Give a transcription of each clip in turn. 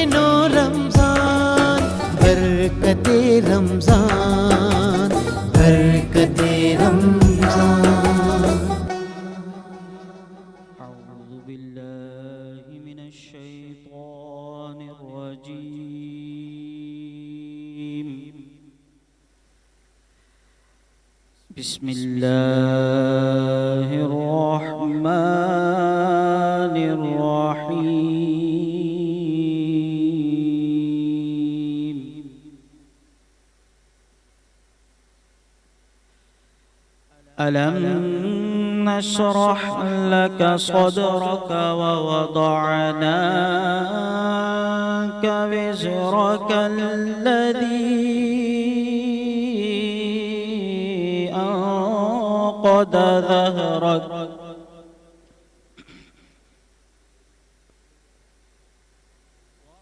महीनो रमज़ान, बरकते रमज़ान, बरकते रमज़ान। अऊज़ु बिल्लाहि मिनश शैतानिर रजीम। बिस्मिल्लाहिर रहमानिर रहीम। अलम नशरह लक सदरक व वदअना अन्का विज़रक अल्लज़ी अंक़द ज़हरक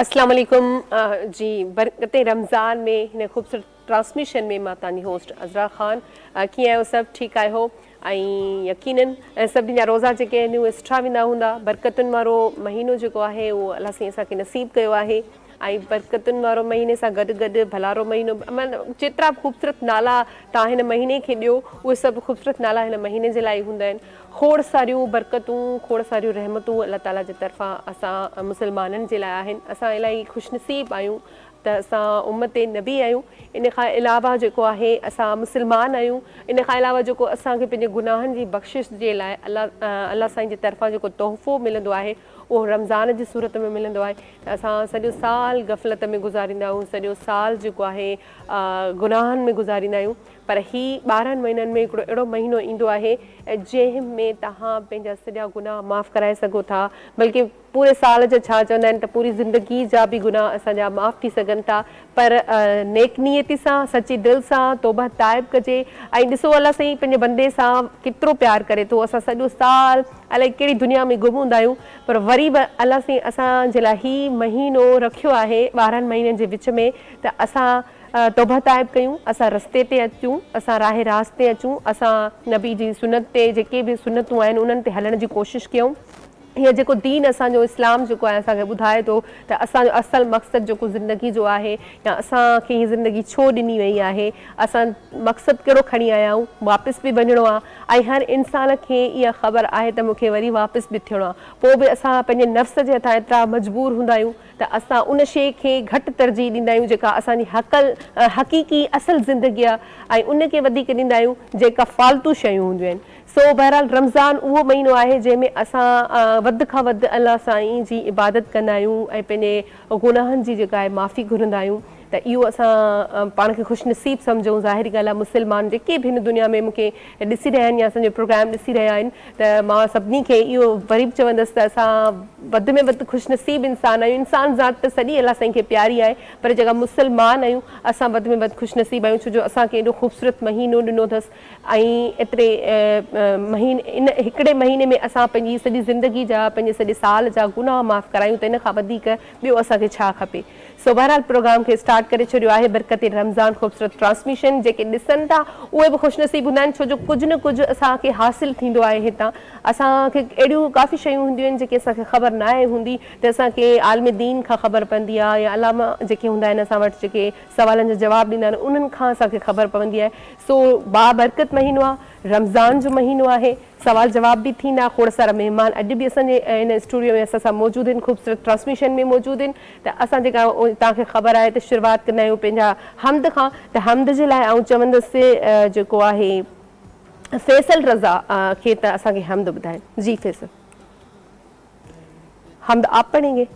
अस्सलाम वालेकुम जी। बरकते रमज़ान में हिन ख़ूबसूरत ट्रांसमिशन में मां तव्हांजी होस्ट अज़रा ख़ान। कीअं आहियो? सभु ठीकु आहियो? ऐं यकीनन सभिनी जा रोज़ा जेके आहिनि उहे सुठा वेंदा हूंदा। बरकतुनि वारो महीनो जेको आहे उहो अलाह साईं असांखे नसीबु कयो आहे। ऐं बरकतुनि वारो महीने सां गॾु गॾु भलारो महीनो, जेतिरा बि ख़ूबसूरत नाला तव्हां हिन महीने खे ॾियो उहे सभु ख़ूबसूरत नाला हिन महीने जे लाइ हूंदा आहिनि। खोड़ सारियूं बरकतूं, खोड़ सारियूं रहमतूं अल्लाह ताला जे तरफ़ां असां मुस्लमाननि जे लाइ आहिनि। असां इलाही ख़ुशनसीब आहियूं त असां उम्मत नबी आहियूं। इन खां अलावा जेको आहे असां मुस्लमान आहियूं। इन खां अलावा जेको असांखे पंहिंजे गुनाहनि जी बख़्शिश जे लाइ अल्लाह साईं जे तरफ़ां जेको तोहफ़ो मिलंदो आहे उहो रमज़ान जी सूरत में मिलंदो आहे। त असां सॼो साल गफ़लत में गुज़ारींदा आहियूं, सॼो साल जेको आहे गुनाहनि में गुज़ारींदा आहियूं। पर ही 12 महीननि में हिकिड़ो अहिड़ो महीनो ईंदो आहे जंहिं में तव्हां पंहिंजा सॼा गुनाह माफ़ु कराए सघो था। बल्कि पूरे साल जा छा चवंदा आहिनि त पूरी ज़िंदगी जा बि गुनाह असांजा माफ़ु थी सघनि था। पर नेक नियती सां, सची दिलि सां तौबा ताइब कजे। ऐं ॾिसो अल्लाह साईं पंहिंजे बंदे सां केतिरो प्यारु करे थो। असां सॼो साल अलाए कहिड़ी दुनिया में गुम हूंदा आहियूं, पर वरी बि अल्लाह साईं असांजे लाइ ही महीनो रखियो आहे 12 महीननि जे विच में त असां तौबा ताइब कयूं, असां रस्ते ते अचूं, असां राह रास्त ते अचूं, असां नबी जी सुनत ते जेके बि सुनतूं आहिनि उन्हनि ते हलण जी कोशिशि कयूं। हीअ जेको दीन असांजो इस्लाम जेको आहे असांखे ॿुधाए थो त असांजो असुलु मक़सदु जेको ज़िंदगी जो आहे या असांखे हीअ ज़िंदगी छो ॾिनी वई आहे, असां मक़सदु कहिड़ो खणी आया आहियूं, वापसि बि वञिणो आहे। ऐं हर इंसान खे इहा ख़बर आहे त मूंखे वरी वापसि बि थियणो आहे। पोइ बि असां पंहिंजे नफ़्स जे हथां एतिरा मजबूर हूंदा आहियूं त असां उन शइ खे घटि तरजीह ॾींदा आहियूं जेका असांजी हक़ीक़ी असुलु ज़िंदगी आहे, ऐं उनखे वधीक ॾींदा आहियूं जेका फालतू शयूं हूंदियूं आहिनि। सो बहरहाल रमज़ान उहो महीनो आहे जंहिंमें असां वधि खां वधि अल्लाह साईं जी इबादत कंदा आहियूं ऐं पंहिंजे गुनाहनि जी जेका आहे माफ़ी घुरंदा आहियूं। त इहो असां पाण खे ख़ुशनसीब सम्झूं। ज़ाहिरी ॻाल्हि आहे मुस्लमान जेके बि हिन दुनिया में मूंखे ॾिसी रहिया आहिनि या असांजो प्रोग्राम ॾिसी रहिया आहिनि त मां सभिनी खे इहो वरी बि चवंदसि त असां वधि में वधि ख़ुशनसीब इंसान आहियूं। इंसान ज़ात त सॼी अल्लाह साईं खे प्यारी आहे, पर जेका मुस्लमान आहियूं असां वधि में वधि ख़ुशनसीब आहियूं छो जो असांखे एॾो ख़ूबसूरत महीनो ॾिनो अथसि। ऐं एतिरे महीने इन हिकिड़े महीने में असां पंहिंजी सॼी ज़िंदगी जा, पंहिंजे सॼे साल जा गुनाह माफ़ु करायूं त इन खां वधीक ॿियो असांखे छा खपे। सो बहरहाल प्रोग्राम खे स्टार्ट करे छॾियो आहे बरकते रमज़ान ख़ूबसूरत ट्रांसमिशन। जेके ॾिसनि था उहे बि ख़ुशनसीब हूंदा आहिनि छो जो कुझु न कुझु असांखे हासिलु थींदो आहे हितां। असांखे अहिड़ियूं काफ़ी शयूं हूंदियूं आहिनि जेके असांखे ख़बर न आहे हूंदी त असांखे आलिम दीन खां ख़बर पवंदी आहे या अलामा जेके हूंदा आहिनि असां वटि जेके सवालनि जा जवाब ॾींदा आहिनि उन्हनि खां असांखे ख़बर पवंदी आहे। सो बाबरकत महीनो आहे, रमज़ान जो महीनो आहे, सवाल जवाब बि थींदा। खोड़ सारा महिमान अॼु बि असांजे हिन स्टूडियो में असां सां मौजूदु आहिनि, ख़ूबसूरत ट्रांसमिशन में मौजूदु आहिनि। त असां जेका तव्हांखे ख़बर आहे त शुरूआति कंदा आहियूं पंहिंजा हमद खां। त हमद जे लाइ आउं चवंदसि जेको आहे फैसल रज़ा खे त असांखे हमद ॿुधाइनि। जी फैसल, हमद आप पढ़ेंगे?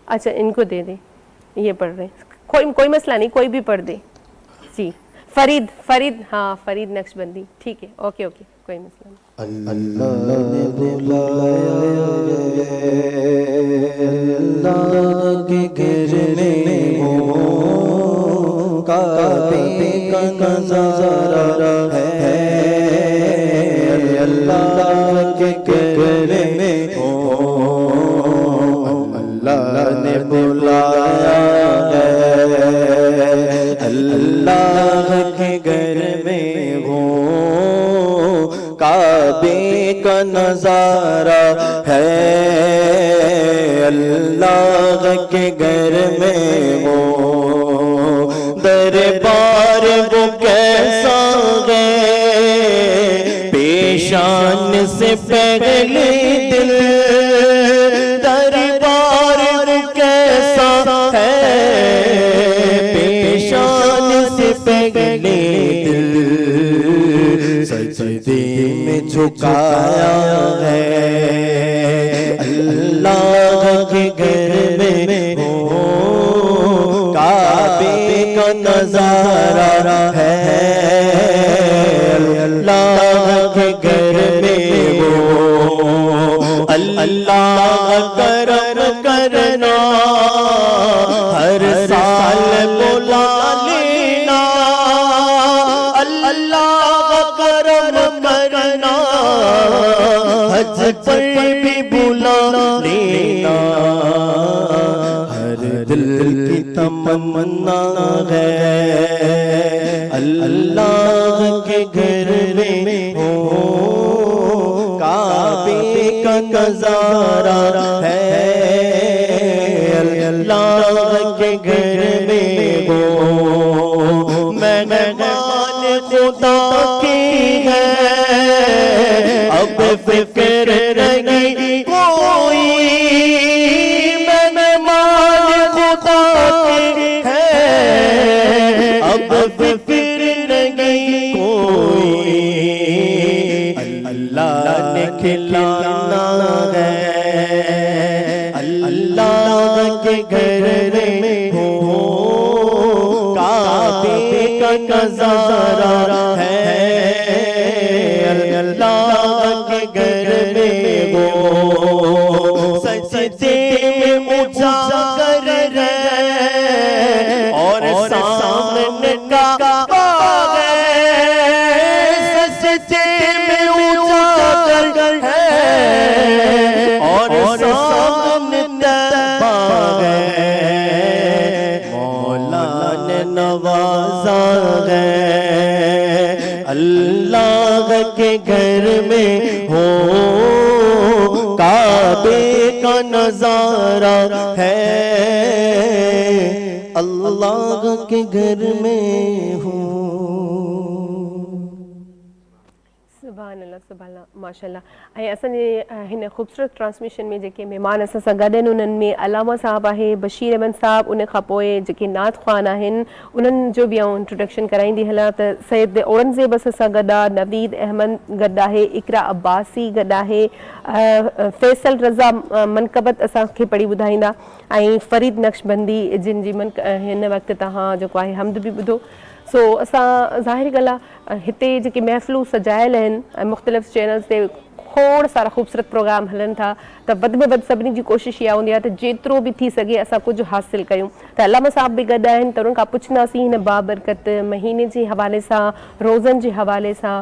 अच्छा इनको दे दे, ये पढ़ रहे हैं, कोई मसला नहीं, कोई भी पढ़ दे। जी फरीद, हाँ फरीद नक्शबंदी, ठीक है, ओके कोई मसला नहीं। अल्लाह ने बुलाया अल्लाह के घर में हो, काबे का नज़ारा है, अल्लाह के घर में हो, अल्लाह ने बुलाया अल्लाह के घर में हो, काबे का नज़ारा है, अल्लाह के घर में हो, दरबार वो कैसा है, पेशान से पहले दिल, दरबार वो कैसा है, पेशान से पहले दिल, सजदे में झुकाया है, अल्लाह के घर में हो, काबे का नज़ारा है, अल्लाह के घर में हो, अल्लाह करम करना, हर साल बुला लेना, अल्लाह करम करना, हज पर भी बुला लेना, हर दिल की तमन्ना है, अल्लाह के घर में हो, काबे का नज़ारा है, अल्लाह के घर में हो, मेहमान खुदा की है, अब फिक्र नहीं कोई, मेहमान खुदा की है, अब फिक्र नहीं कोई, अल्लाह ने खिलाना है, अल्लाह के घर में हो, काबे का नज़ारा है, अल्लाह के घर में हो, सजदे में उजागर है, और सामने काबा है, सजदे में उजागर है, और सामने काबा है, मौला ने नवाजा है, अल्लाह के घर में हो, काबे का नज़ारा है, अल्लाह के घर में हो। सुभान अल्लाह माशाल्लाह। ऐं असांजे हिन ख़ूबसूरत ट्रांसमिशन में जेके महिमान असां सां गॾु आहिनि, उन्हनि में अलामा साहब आहे, बशीर अहमद साहब, उन खां पोइ जेके नात ख़्वान आहिनि उन्हनि जो बि आउं इंट्रोडक्शन कराईंदी हलां त सैयद औरंगज़ेब असां सां गॾु आहे, नवीद अहमद गॾु आहे, इकरा अब्बासी गॾु आहे, फैसल रज़ा मनक़बत असांखे पढ़ी ॿुधाईंदा, ऐं फरीद नक्शबंदी जिन जी हिन वक़्तु तव्हां जेको आहे हमद बि ॿुधो। सो असां ज़ाहिर ॻाल्हि आहे हिते जेके महफ़िलूं सजायल आहिनि ऐं मुख़्तलिफ़ चैनल्स ते खोड़ सारा ख़ूबसूरत प्रोग्राम हलनि था, त वधि में वधि सभिनी जी कोशिशि इहा हूंदी आहे त जेतिरो बि थी सघे असां कुझु हासिलु कयूं। त अलामा साहब बि गॾु आहिनि, त उन्हनि खां पुछंदासीं हिन बाबरकत महीने जे हवाले सां, रोज़नि जे हवाले सां।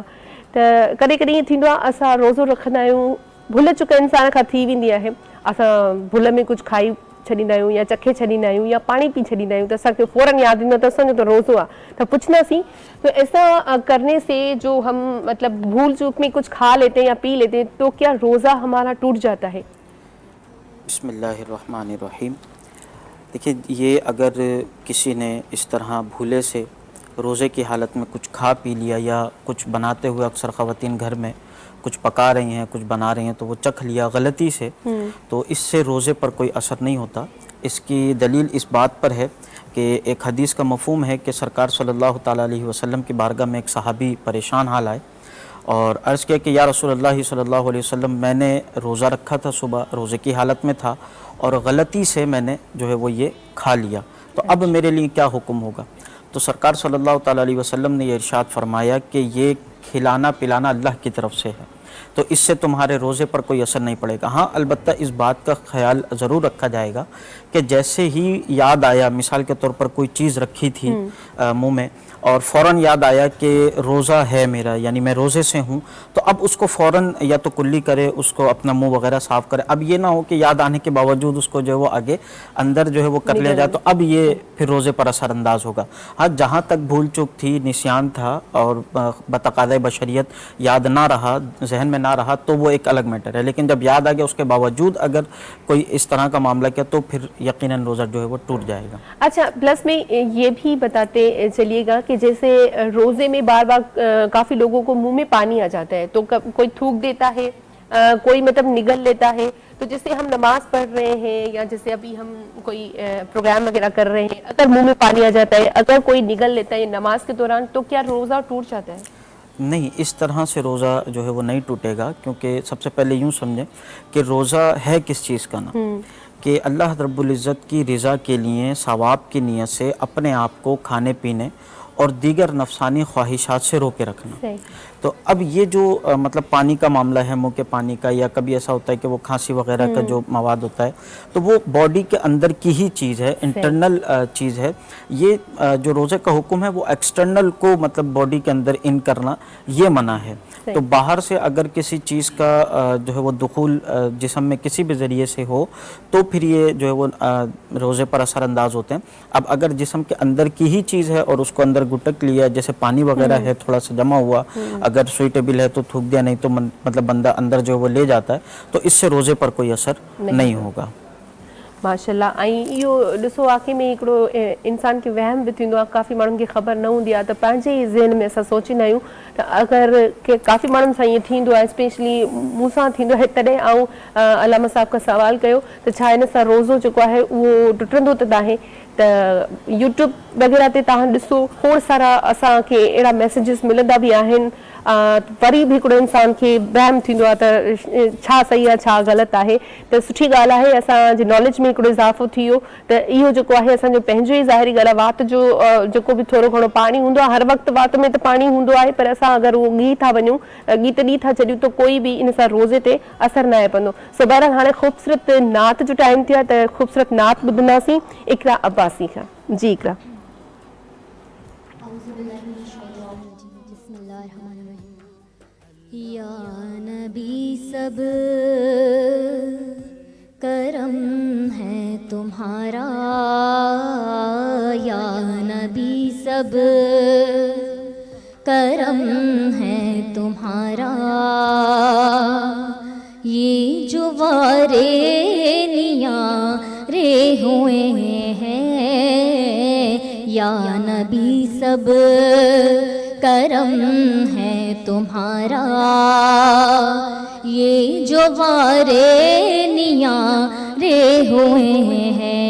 त कॾहिं कॾहिं ईअं थींदो आहे असां रोज़ो रखंदा आहियूं, भुल चुक इंसान खां थी वेंदी आहे, असां भुल में कुझु खाई छॾींदा आहियूं या चखे छॾींदा आहियूं या पाणी पी छॾींदा आहियूं, त असांखे फ़ौरन यादि ईंदो त असांजो त रोज़ो आहे। त पुछंदासीं तो ऐसा करने से जो हम मतलब भूल चूक में कुछ खा लेते हैं या पी लेते हैं तो क्या रोज़ा हमारा टूट जाता है? बिस्मिल्लाहिर्रहमानिर्रहीम। देखिए, ये अगर किसी ने इस तरह भूले से रोज़े की हालत में कुछ खा पी लिया या कुछ बनाते हुए, अक्सर ख़वातीन घर में कुछ पका रही हैं, कुछ बना रही हैं, तो वो चख लिया गलती से, तो इससे रोज़े पर कोई असर नहीं होता। इसकी दलील इस बात पर है कि एक हदीस का मफ़हूम है कि सरकार सल्लल्लाहु ताला अलैहि वसल्लम की बारगाह में एक सहाबी परेशान हाल आए और अर्ज़ किया कि या रसूलल्लाह सल्लल्लाहु अलैहि वसल्लम, मैंने रोज़ा रखा था, सुबह रोज़े की हालत में था और गलती से मैंने जो है वो ये खा लिया, तो अब मेरे लिए क्या हुक्म होगा? तो सरकार सल्लल्लाहु ताला अलैहि वसल्लम ने ये इरशाद फरमाया कि ये खिलाना पिलाना अल्लाह की तरफ से है, तो इससे तुम्हारे रोज़े पर कोई असर नहीं पड़ेगा। हाँ, अलबत्ता इस बात का ख्याल ज़रूर रखा जाएगा कि जैसे ही याद आया, मिसाल के तौर पर कोई चीज़ रखी थी मुंह में और फ़ौरन याद आया कि रोज़ा है मेरा, यानी मैं रोज़े से हूँ, तो अब उसको फ़ौरन या तो कुल्ली करे, उसको अपना मुंह वगैरह साफ़ करे। अब ये ना हो कि याद आने के बावजूद उसको जो है वो आगे अंदर जो है वो कर लिया जाए, तो अब ये फिर रोज़े पर असरअंदाज होगा। हाँ, जहाँ तक भूल चूक थी, निस्यान था और बतक़ाज़े बशरियत याद ना रहा, जहन में ना रहा, तो वो एक अलग मैटर है। लेकिन जब याद आ गया उसके बावजूद अगर कोई इस तरह का मामला किया तो फिर यकीनन रोज़ा जो है वो टूट जाएगा। अच्छा, प्लस में ये भी बताते चलिएगा कि जैसे रोजे में बार बार काफी लोगों को मुंह में पानी आ जाता है, तो कोई थूक देता है, कोई मतलब निगल लेता है, तो जैसे हम नमाज पढ़ रहे हैं या जैसे अभी हम कोई प्रोग्राम वगैरह कर रहे हैं, अगर मुंह में पानी आ जाता है, अगर कोई निगल लेता है नमाज के दौरान, तो क्या रोजा टूट जाता है? नहीं, इस तरह से रोज़ा जो है वो नहीं टूटेगा, क्योंकि सबसे पहले यूँ समझें कि रोज़ा है किस चीज़ का ना, कि अल्लाह रब्बुल इज़्ज़त की रज़ा के लिए सवाब की नीयत से अपने आप को खाने पीने और दीगर नफसानी ख्वाहिशात से रोके रखना। तो अब ये जो मतलब पानी का मामला है, मुंह के पानी का, या कभी ऐसा होता है कि वो खांसी वगैरह का जो मवाद होता है, तो वो बॉडी के अंदर की ही चीज़ है, इंटरनल चीज़ है। ये जो रोज़े का हुक्म है वो एक्सटर्नल को मतलब बॉडी के अंदर इन करना ये मना है। तो बाहर से अगर किसी चीज़ का जो है वो दुखूल जिस्म में किसी भी ज़रिए से हो तो फिर ये जो है वो रोज़े पर असरअंदाज होते हैं। अब अगर जिस्म के अंदर की ही चीज़ है और उसको अंदर गुटक लिया, जैसे पानी वगैरह है थोड़ा सा जमा हुआ, अगर सुइटेबल है तो थूक दिया, नहीं तो मतलब बंदा अंदर जो है वो ले जाता है, तो इससे रोज़े पर कोई असर नहीं होगा। माशाल्लाह। ऐं इहो ॾिसो, वाक़ई में हिकिड़ो इंसान खे वहम बि थींदो आहे, काफ़ी माण्हुनि खे ख़बर न हूंदी आहे, त पंहिंजे ई ज़हन में असां सोचींदा आहियूं त अगरि के काफ़ी माण्हुनि सां ईअं थींदो आहे, स्पेशली मूंसां थींदो आहे, तॾहिं आऊं अलामा साहब खां सवाल कयो त छा हिन सां रोज़ो जेको आहे उहो टुटंदो त नाहे? त यूट्यूब वग़ैरह ते तव्हां ॾिसो, खोड़ सारा असांखे अहिड़ा मैसेजिस मिलंदा बि आहिनि, वरी बि हिकिड़ो इंसान खे वहम थींदो आहे त छा सही आहे छा ग़लति आहे। त सुठी ॻाल्हि आहे, असांजे नॉलेज में हिकिड़ो इज़ाफ़ो थी वियो, त इहो जेको आहे असांजो पंहिंजो ई ज़ाहिरी ॻाल्हि आहे। वात जो जेको बि थोरो घणो पाणी हूंदो आहे, हर वक़्तु वात में त पाणी हूंदो आहे, पर असां अगरि उहो ॻी था वञूं, ॻी त ॾी था छॾियूं, त कोई बि इन सां रोज़े ते असरु न आहे पवंदो। सो बहरहाल हाणे ख़ूबसूरत नात जो टाइम थियो आहे, त ख़ूबसूरत नात ॿुधंदासीं इकरा अब्बासी खां। जी इकरा। या नबी सब करम है तुम्हारा, या नबी सब करम है तुम्हारा, ये जो वारे नियारे हुए हैं, या नबी सब करम है तुम्हारा, ये जो वारे नियारे हुए हैं,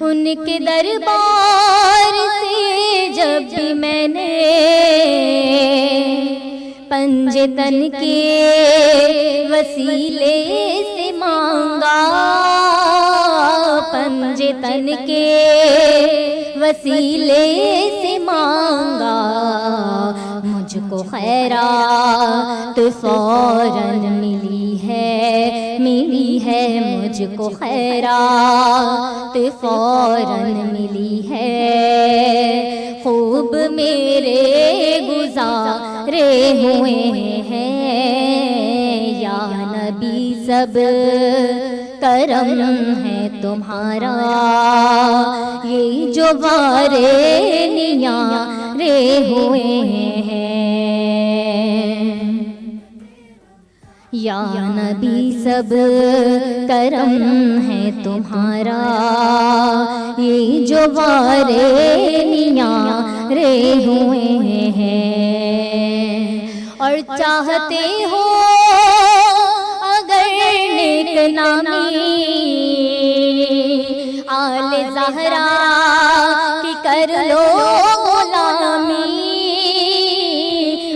उनके दरबार से जब भी मैंने पंजे तन के वसीले से मांगा, पंजे तन के वसीले से मांगा, मुझको खैरात फौरन मिली है, मुझको खैरात फौरन मिली है, खूब मेरे गुजारे हुए हैं, या नबी सब करम है तुम्हारा, ये जो वारे नियारे हुए हैं, या नबी सब करम है तुम्हारा, ये जो वारे नियारे हुए हैं, और चाहते हो अगर नेक नामी ज़हरा की कर लो गुलामी,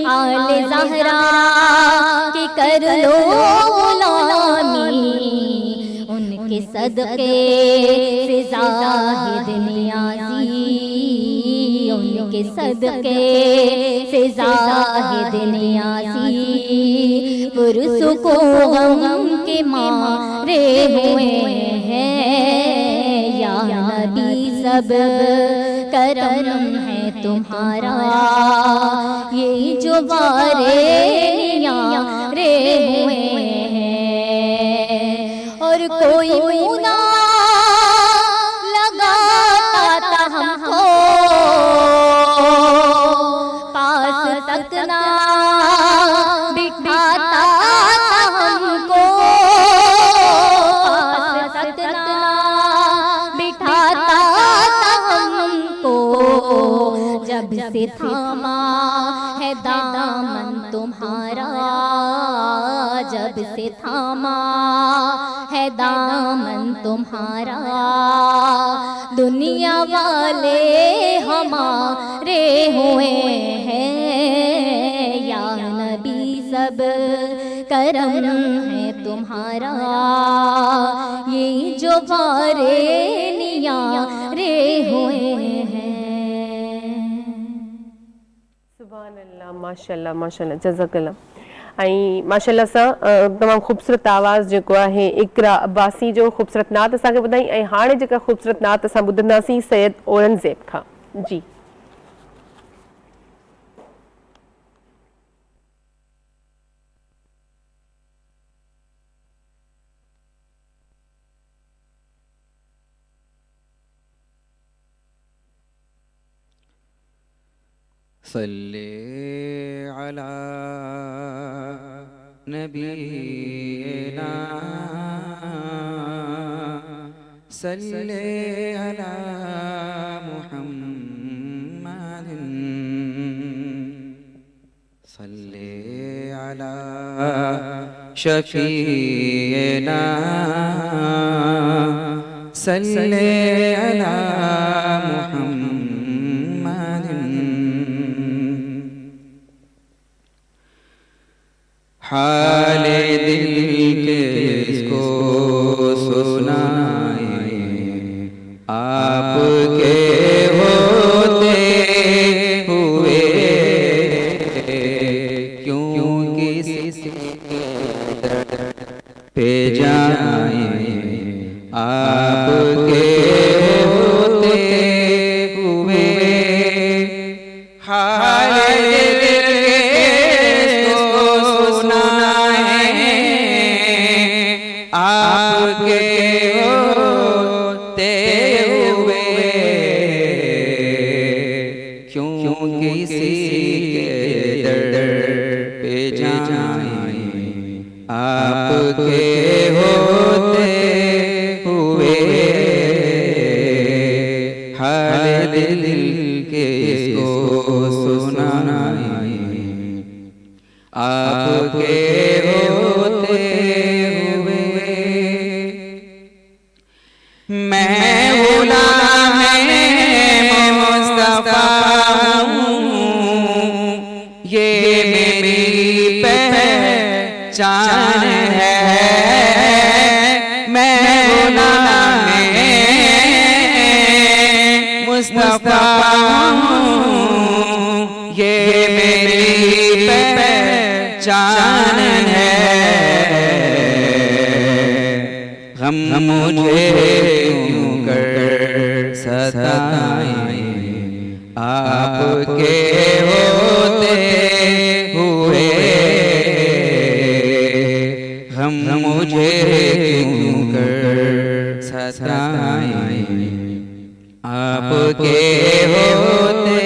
आले ज़हरा की कर लो गुलामी, उनके सदके से ज़ाहिद नियाज़ी, उनके सदके से ज़ाहिद नियाज़ी, पुरसों को गम के मारे हुए हैं, या नबी सब करम है तुम्हारा, ये जो वारे रे हुए हैं। और कोई मुना लगाता था हमको, पास तक ना बिठाता था हमको, पास तक ना बिठाता था हमको, जब से थामा है दामन तुम्हारा, जब से थामा है दामन तुम्हारा, दुनिया वाले हमारे हुए हैं, या नबी सब करम है तुम्हारा, ये जो वारे नियारे हुए हैं। सुभान अल्लाह, माशाल्लाह माशाल्लाह, जज़ाकल्लाह। ऐं माशाल्लाह सां तमामु ख़ूबसूरत आवाज़ जेको आहे इकरा अब्बासी जो ख़ूबसूरत नात असांखे ॿुधाई, ऐं हाणे जेका ख़ूबसूरत नात असां ॿुधंदासीं सैयद औरंगज़ेब खां। जी सल्ले अला नबीना सल्ले अला मुहम्मदिन सल्ले अला शफीना सल्ले अला हाले दिल के इसको सुनाए, आपके होते हुए क्यों किसी पे जाए, आपके होते हुए हाले आपके होते हुए क्यों किसी के दर पे जाए, आपके होते हुए हाल दिल के इसको सुनाए, आपके होते मैं गुलाम मुस्तफा हूँ, ये मेरी पहचान है, मैं गुलाम मुस्तफा हूँ, ये मेरी पहचान है, गम मुझे क्यों कर सताए, आपके होते हुए गम मुझे क्यों कर सताए, आपके होते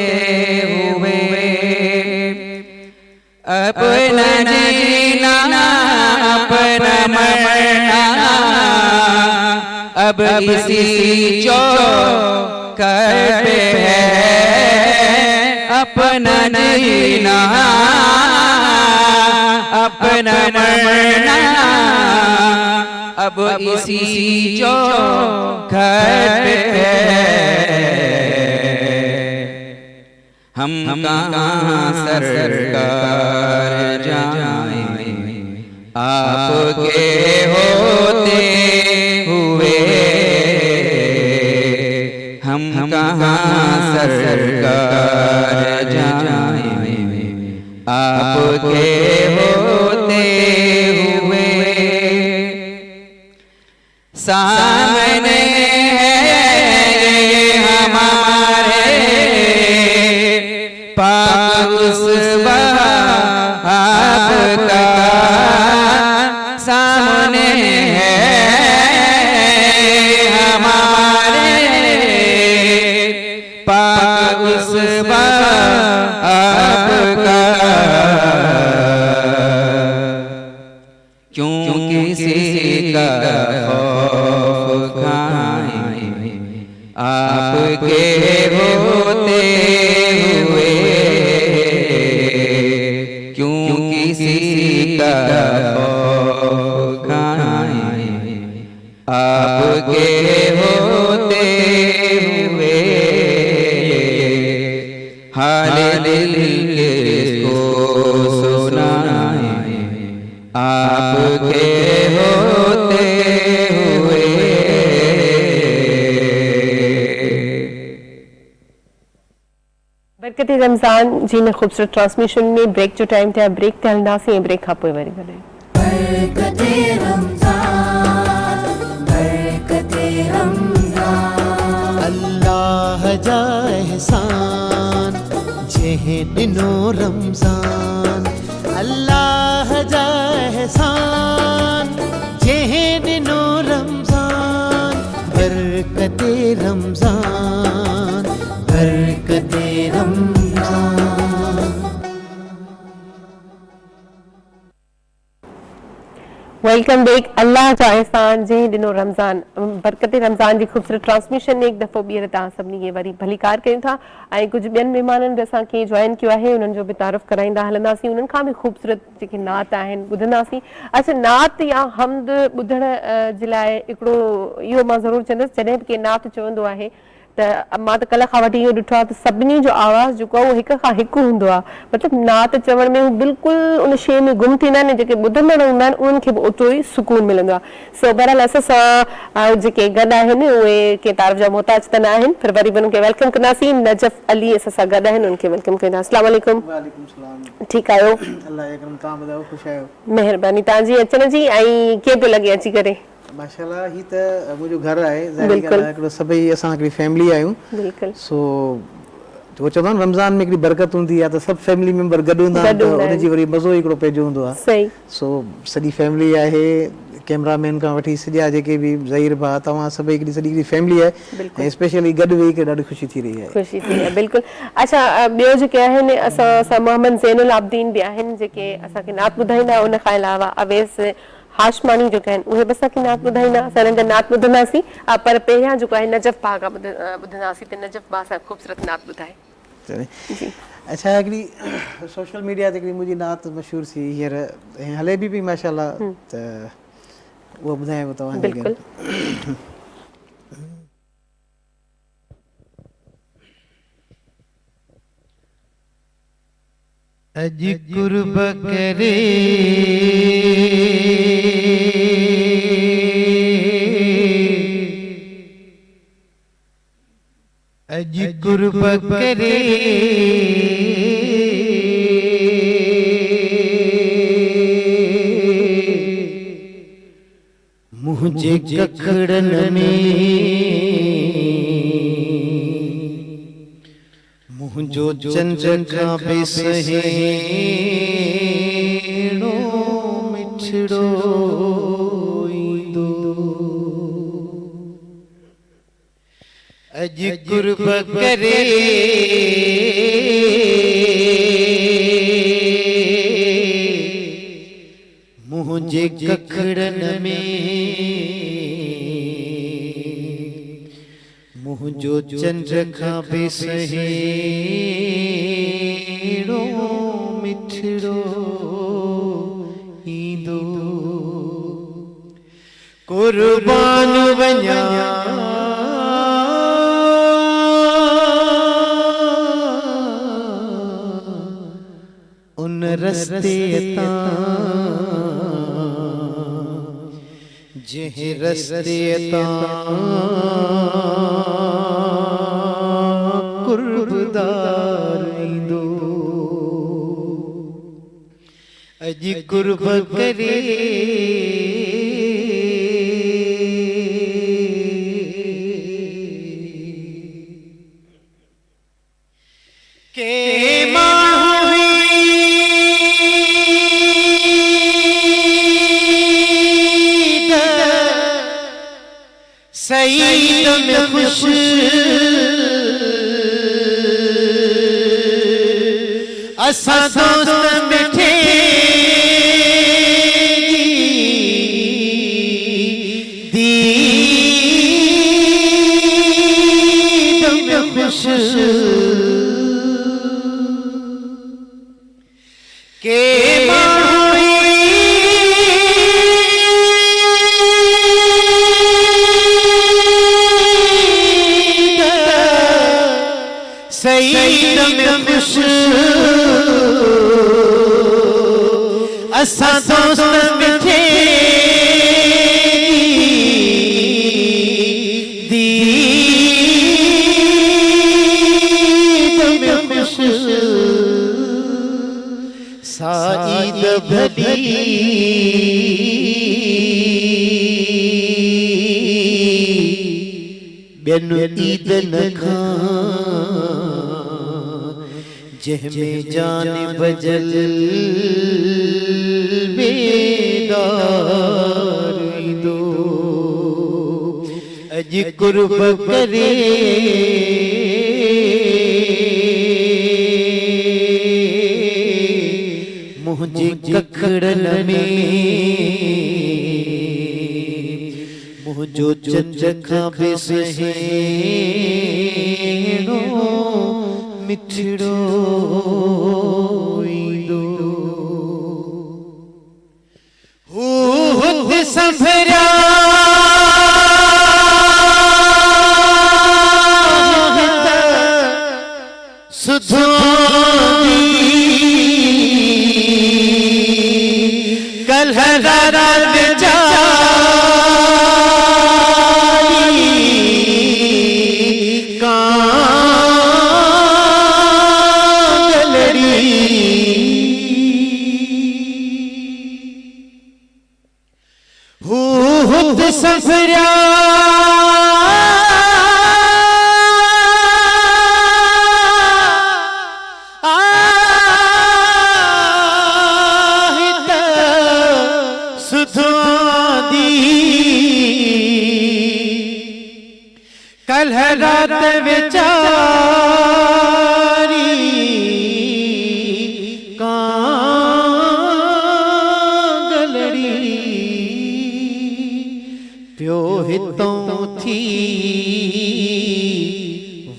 हुए अपना जीना अपना मरना अब इसी चौखट पे है, अपना जीना अपना मरना अब इसी चौखट पे हम कहाँ सरकार जाएं, आपके होते हुए हम कहाँ सरकार जाएं, आपके होते हुए। सामने है हमारे पाक उस बाप का, सामने है हमारे पाक उस बाप का। क्यों किसी का खौफ खाएं, आपके होते हुए। क्यों किसी का खौफ खाएं, आपके होते हुए। हाल दिल को सुनाएं, आपके होते हुए। बरकत रमज़ान जी ने खूबसूरत ट्रांसमिशन में ब्रेक जो टाइम थे ब्रेक ते हलंदासीं, ब्रेक खां पोइ वरी मिलंदासीं। बरकते रमज़ान, बरकते रमज़ान। अल्लाह जा एहसान जंहिं ॾिनो रमज़ान, अल्लाह जा एहसान जंहिं ॾिनो रमज़ान। बरकते रमज़ान, बरकते रमज़ान। Welcome back. अल्लाह जा एहसान जंहिं ॾिनो रमज़ान, बरकत रमज़ान जी ख़ूबसूरत ट्रांसमिशन में हिकु दफ़ो ॿीहर तव्हां सभिनी खे वरी भलीकार कयूं था ऐं कुझु ॿियनि महिमाननि बि असांखे जॉइन कयो आहे, उन्हनि जो बि तारीफ़ कराईंदा हलंदासीं, उन्हनि खां बि ख़ूबसूरत जेके नात आहिनि ॿुधंदासीं। अच्छा, नात या हमद ॿुधण जे लाइ हिकिड़ो इहो मां ज़रूरु चवंदसि, जॾहिं बि केरु नात चवंदो आहे त मां त कल्ह खां वठी इहो ॾिठो आहे त सभिनी जो आवाज़ु जेको आहे उहो हिक खां हिकु हूंदो आहे। मतिलबु नात चवण में हू बिल्कुलु उन शइ में गुम थींदा आहिनि, जेके ॿुधंदड़ हूंदा आहिनि उन्हनि खे बि ओतिरो ई सुकून मिलंदो आहे। सो बहरहाल असां सां जेके गॾु आहिनि उहे के तारीफ़ जा मोहताज त न आहिनि, पर वरी बि उन्हनि खे वेलकम कंदासीं। नजफ़ अली असां सां गॾु आहिनि, उन्हनि खे वेलकम कंदा। अस्सलाम वालेकुम। वालेकुम सलाम। ठीकु आहियो? अल्लाह जे करम, तव्हां ॿुधायो, ख़ुशि आहियो? महिरबानी तव्हांजी अचण जी। ऐं कीअं पियो लॻे अची करे? माशाल्लाह, ही त मुंहिंजो घरु आहे, ज़ाहिरी ॻाल्हि आहे, हिकिड़ो सभई असां हिकिड़ी फैमिली आहियूं। बिल्कुलु। सो उहो चवंदा आहिनि रमज़ान में हिकिड़ी बरकत हूंदी आहे त सभु फैमिली मेंबर गॾु हूंदा आहिनि त उनजी वरी मज़ो हिकिड़ो पंहिंजो हूंदो आहे। सही। सो सॼी फैमिली आहे, कैमरामैन खां वठी सॼा जेके बि ज़हीर भाउ, तव्हां सभई हिकिड़ी सॼी हिकिड़ी फैमिली आहे ऐं स्पेशली गॾु वेही करे ॾाढी ख़ुशी थी रही आहे। ख़ुशी थी आहे, बिल्कुलु। अच्छा, ॿियो जेके आहिनि असां सां मोहम्मद ज़ैनुल आबिदीन बि आहिनि जेके असांखे नात ॿुधाईंदा। उन खां अलावा अवैस हाशमानी जेके आहिनि उहे बि असांखे नात ॿुधाईंदा। असां हिननि जा नात ॿुधंदासीं, पर पहिरियां जेको आहे नजफ़ भाउ खां ॿुधंदासीं त नजफ़ भाउ सां ख़ूबसूरत नात ॿुधाए। अच्छा, हिकिड़ी सोशल मीडिया ते हिकिड़ी मुंहिंजी नात मशहूरु थी हींअर ऐं हले बि पई माशाल्लाह, त उहा ॿुधायांव तव्हांखे। बिल्कुलु। अॼु कुर्ब करे अॼु कुर्ब करे मुंहिंजे कखड़नि में मुंहिंजो चंड खां बि सुहिणो मिठड़ो ईंदो। अॼु कुर्ब करे मुंहिंजे कखड़नि में मुंहिंजो चंड खां बि सुहिणो मिठड़ो ईंदो। कुर्बान वञा उन रस्ते तां जंहिं रस्ते तां कुर्बदार ईंदो अॼु कुर्ब करे के माण्हू सईद में खुश असां दोस्त मिठे दीद में खुश के सईद में खुश असां दोस्त मिठे दीद में खुश साईद भली ॿियनि ईदन खां जंहिंमें जान बजल बेदार ईंदो अॼु कुर्ब करे मुंहिंजे कखड़नि में मुंहिंजो चंड खां बि सुहिणो मिठड़ो ईंदो हू हुते संभरिया सुधो कल्ह रात सफरा सुधी कल रात विचारी प्यो हितों थी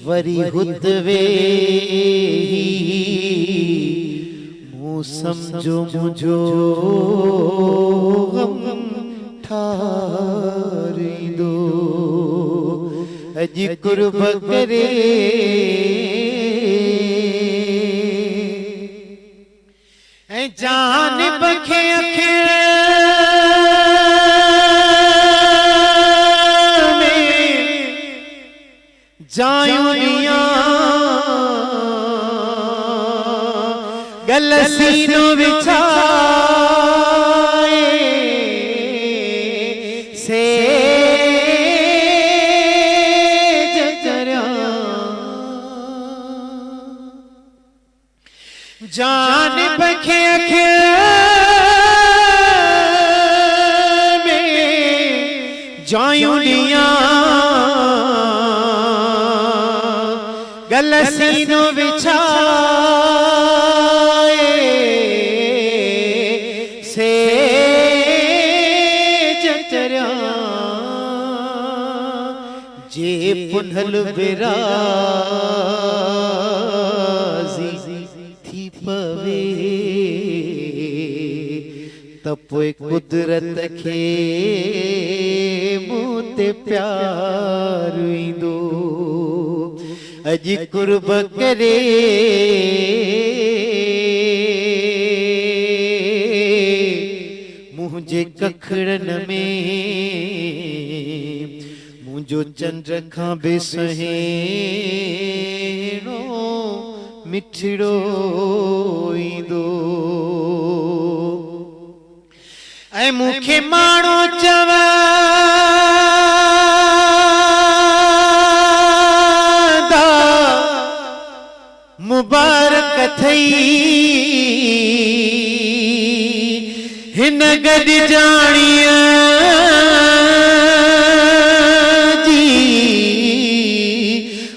वरी हुदवे मूं समझो मुझो गम ठारींदो अॼु कुर्ब करे ऐं जान बखे अखे जायूं गल सीनो विछाए से जान बखे अखे में जायूं गल सीनो विछाए से चचरिया जे पुनल विराजी थी पवे त पोइ कुदरत खे मूं ते प्यार ईंदो अॼु कुर्ब करे मुंहिंजे कखड़नि में मुंहिंजो चंड खां बि सुहिणो मिठड़ो ईंदो ऐं मूंखे माण्हू चवंदा मुबारक थई हिन गॾिजाणीअ जी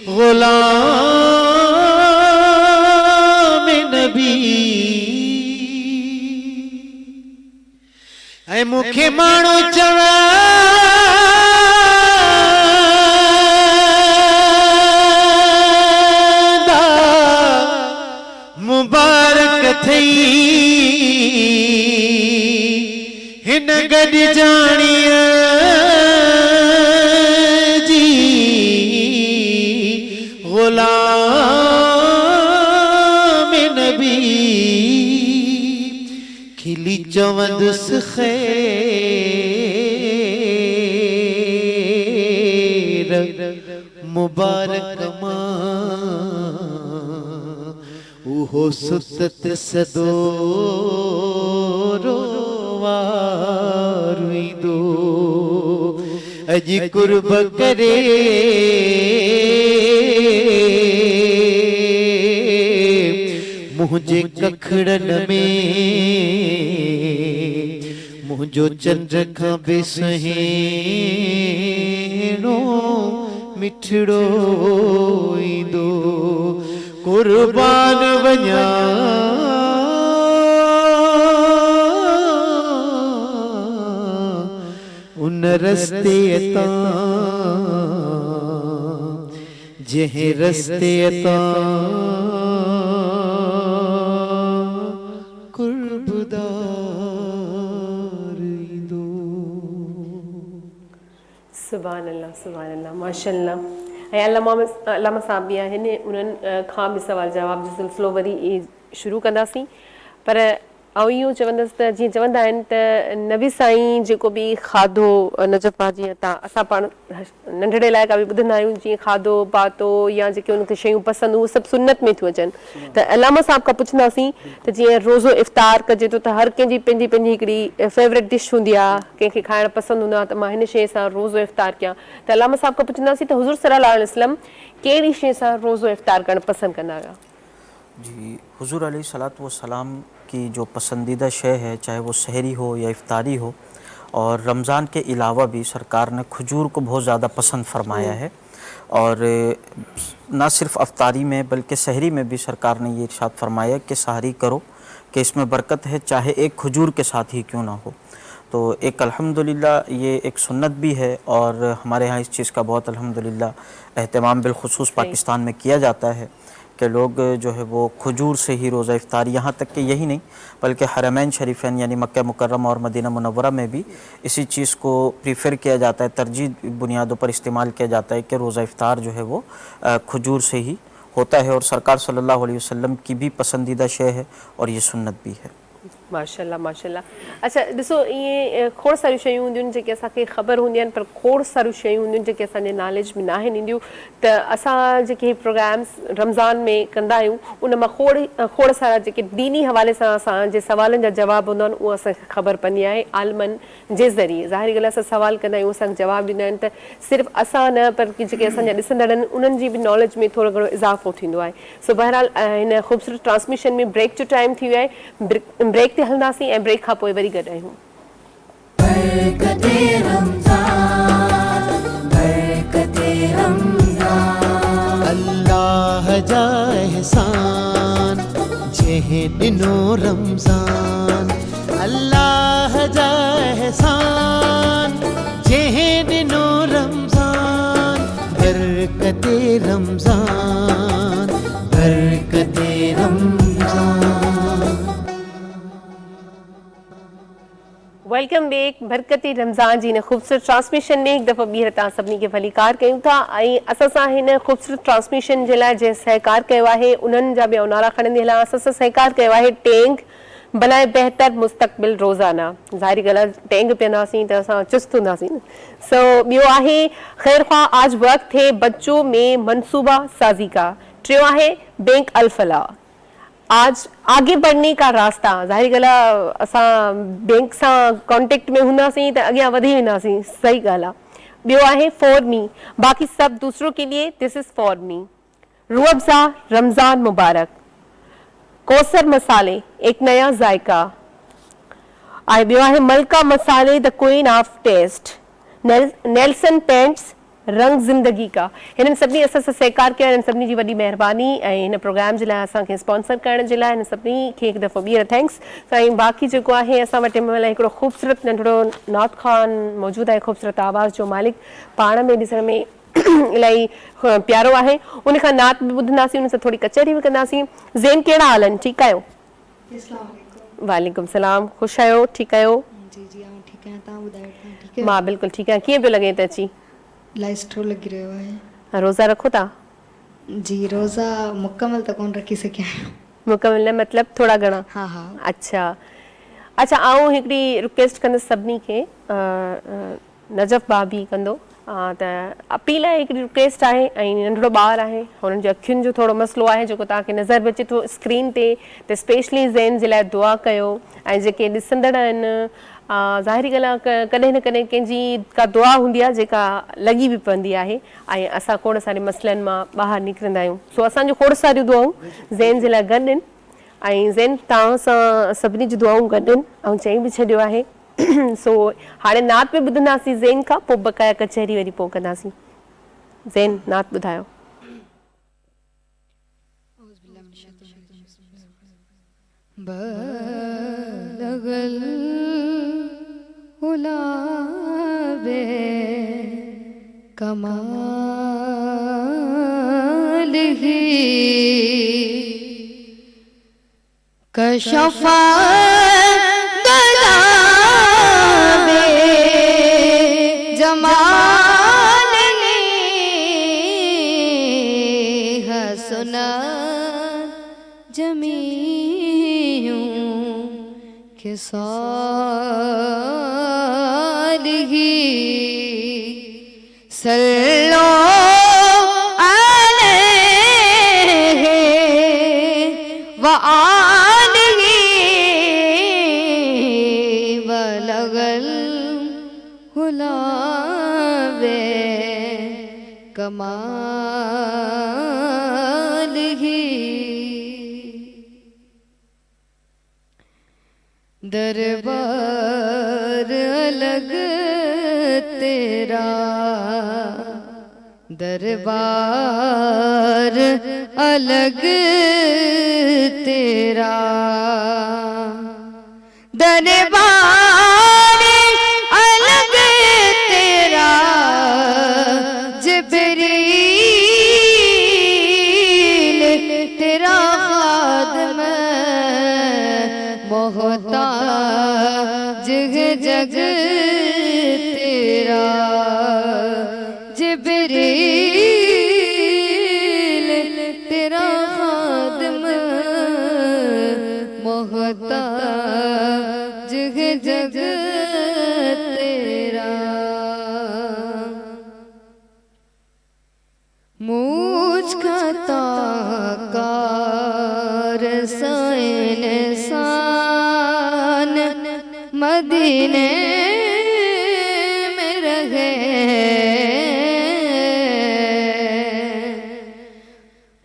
ग़ुलाम नबी ऐं मूंखे माण्हू चवंदा मुबारक थई हिन गॾिजाणीअ जी ग़ुलाम नबी खिली चवंदुसि ख़ैर मुबारक मां उहो सुतत सदो रोवार ईंदो अॼु कुर्ब करे मुंहिंजे कखड़नि में मुंहिंजो चंड खां बि सुहिणो मिठड़ो ईंदो कुर्बान वञा उन रस्ते तां जंहिं रस्ते तां सुभान अल्लाह माशाअल्लाह ऐं अल्लामा साहब बि आहिनि उन्हनि खां बि सुवाल जवाब जो सिलसिलो वरी शुरू कंदासीं पर ऐं इहो चवंदसि त जीअं चवंदा आहिनि त नबी साईं जेको बि खाधो नजफ़ा जीअं असां पाण नंढड़े इलाइक़ा बि ॿुधंदा आहियूं जीअं खाधो पातो या जेके उनखे शयूं पसंदि उहे सभु सुन्नत में थियूं अचनि त अल्लामा साहब खां पुछंदासीं त जीअं रोज़ो इफ़्तार कजे थो त हर कंहिंजी पंहिंजी पंहिंजी हिकिड़ी फेवरेट डिश हूंदी आहे कंहिंखे खाइणु पसंदि हूंदो आहे त मां हिन शइ सां रोज़ो इफ़्तार कयां त अल्लामा साहब खां पुछंदासीं त हुज़ूर सल्लल्लाहु अलैहि वसल्लम कहिड़ी शइ सां रोज़ो इफ़्तार करणु पसंदि कंदा हुआ? जी हुज़ूर अलैहिस्सलातु वस्सलाम की जो पसंदीदा शय है चाहे वो सहरी हो या इफ़्तारी हो और रमज़ान के अलावा भी सरकार ने खजूर को बहुत ज़्यादा पसंद फरमाया है और ना सिर्फ अफ्तारी में बल्कि सहरी में भी सरकार ने ये इरशाद फरमाया कि सहरी करो कि इसमें बरकत है चाहे एक खजूर के साथ ही क्यों ना हो। तो एक अल्हम्दुलिल्लाह ये एक सुन्नत भी है और हमारे यहाँ इस चीज़ का बहुत अल्हम्दुलिल्लाह एहतमाम बिलखुसूस पाकिस्तान में किया जाता है कि लोग जो है वो खजूर से ही रोज़ा इफ़्तार, यहाँ तक कि यही नहीं बल्कि हरमैन शरीफैन यानी मक्का मुकर्रमा और मदीना मुनव्वरा में भी इसी चीज़ को प्रीफर किया जाता है, तरजीह बुनियादों पर इस्तेमाल किया जाता है कि रोज़ा इफ़्तार जो है वो खजूर से ही होता है और सरकार सल्लल्लाहु अलैहि वसल्लम की भी पसंदीदा शय है और ये सुन्नत भी है। माशाल्लाह माशाल्लाह। अच्छा ॾिसो ईअं खोड़ सारियूं शयूं हूंदियूं आहिनि जेके असांखे ख़बर हूंदियूं आहिनि पर खोड़ सारियूं शयूं हूंदियूं आहिनि जेके असांजे नॉलेज में न आहिनि ईंदियूं त असां जेके प्रोग्राम्स रमज़ान में कंदा आहियूं उन मां खोड़ सारा जेके दीनी हवाले सां असांजे सवालनि जा जवाब हूंदा आहिनि उहो असांखे ख़बर पवंदी आहे आलमनि जे ज़रिए। ज़ाहिरी ॻाल्हि आहे असां सवाल कंदा आहियूं असांखे जवाबु ॾींदा आहिनि त सिर्फ़ु असां न पर जेके असांजा ॾिसंदड़ आहिनि उन्हनि जी बि नॉलेज में थोरो घणो इज़ाफ़ो थींदो आहे। सो बहरहाल हिन ख़ूबसूरत ट्रांसमिशन में ब्रेक जो टाइम थी वियो आहे, ब्रेक ते हलंदासीं ऐं ब्रेक खां पोइ वरी गॾु आहियूं। अल्लाह जा एहसान जंहिं ॾिनो रमज़ान, अल्लाह जा एहसान जंहिं ॾिनो रमज़ान, बरकते रमज़ान बरकते रमज़ान। वेलकम बैक बरकती रमज़ान जी ने ख़ूबसूरत ट्रांसमिशन में एक दफ़ा ॿीहर तव्हां सभिनी खे भलीकार कयूं था ऐं असां सां हिन ख़ूबसूरत ट्रांसमिशन जे लाइ जंहिं सहकार कयो आहे उन्हनि जा ॿिया नारा खणंदी हलां असां सां सहकार कयो आहे टेंग भलाए बहितर मुस्तक़बिल रोज़ाना ज़ाहिरी ॻाल्हि आहे टेंग पीअंदासीं त असां चुस्त हूंदासीं न सो ॿियो आहे ख़ैर ख़्वाह आज वक़्त थे बच्चों में मनसूबा साज़ी का टियों आहे बैंक अल-फलाह आज आगे बढ़ने का रास्ता ज़ाहिरी ॻाल्हि आहे असां बैंक सां कॉन्टेक्ट में हूंदासीं त अॻियां वधी वेंदासीं सही ॻाल्हि आहे ॿियो आहे फॉर मी बाक़ी सब दूसरों के लिए this is for me Rooh Afza Ramzan मुबारक कौसर मसाले एक नया जायका ऐं ॿियो आहे Malka Masale the queen of taste Nelson Paints रंग ज़िंदगी का हिननि सभिनी असां सां सहकार कयो हिननि सभिनी जी वॾी महिरबानी ऐं हिन प्रोग्राम जे लाइ असांखे स्पॉन्सर करण जे लाइ हिन सभिनी खे हिकु दफ़ो ॿीहर थैंक्स ऐं बाक़ी जेको आहे असां वटि महिल हिकिड़ो ख़ूबसूरत नंढिड़ो नात ख़ान मौजूदु आहे ख़ूबसूरत आवाज़ जो मालिक पाण में ॾिसण में इलाही प्यारो आहे उन खां नात बि ॿुधंदासीं उन सां थोरी कचहरी बि कंदासीं ज़ेन कहिड़ा हाल आहिनि ठीकु आहियो वालेकुम सलाम ख़ुशि आहियो ठीकु आहियो मां बिल्कुलु ठीकु आहियां कीअं पियो लॻे त अची इलाही सुठो लॻी रहियो आहे रोज़ा रखो था जी रोज़ा मुकमल त कोन रखी सघिया आहियूं मुकमल न मतिलबु थोरा घणा हा हा अच्छा अच्छा आऊं हिकिड़ी रिक्वेस्ट कंदसि सभिनी खे नजफ़ भाभी कंदो त अपील आहे हिकिड़ी रिक्वेस्ट आहे ऐं नंढिड़ो ॿारु आहे हुननि जी अखियुनि जो थोरो मसइलो आहे जेको तव्हांखे नज़र बि अचे थो स्क्रीन ते त स्पेशली ज़ेन जे लाइ दुआ कयो ऐं जेके ॾिसंदड़ आहिनि ज़ाहिरी ॻाल्हि आहे कॾहिं न कॾहिं कंहिंजी का दुआ हूंदी आहे जेका लॻी बि पवंदी आहे ऐं असां खोड़ सारे मसइलनि मां ॿाहिरि निकिरंदा आहियूं सो असांजो खोड़ सारियूं दुआऊं ज़ेन जे लाइ गॾु आहिनि ऐं ज़ेन तव्हां सां सभिनी जी दुआऊं गॾु आहिनि ऐं चई बि छॾियो आहे सो हाणे नात बि ॿुधंदासीं ज़ेन खां पोइ बक़ाया कचहरी वरी पोइ कंदासीं ज़ेन नात ॿुधायो बलगल गुलाबे कमाल ही कशफा गलाबे जमाल ही हसना जमीयूं के सालिही सल्लो अलैहि व आलिही बलगल गुलाबे कमालिही दरबार अलग तेरा दरबार अलग तेरा दरबार अलग तेरा जिब्रील तेरा खादम मोहताज जग तेरा जिब्रील तेरा खादम मोहताज जग तेरा मुझ का ताकार साइन सान मदीने में रहे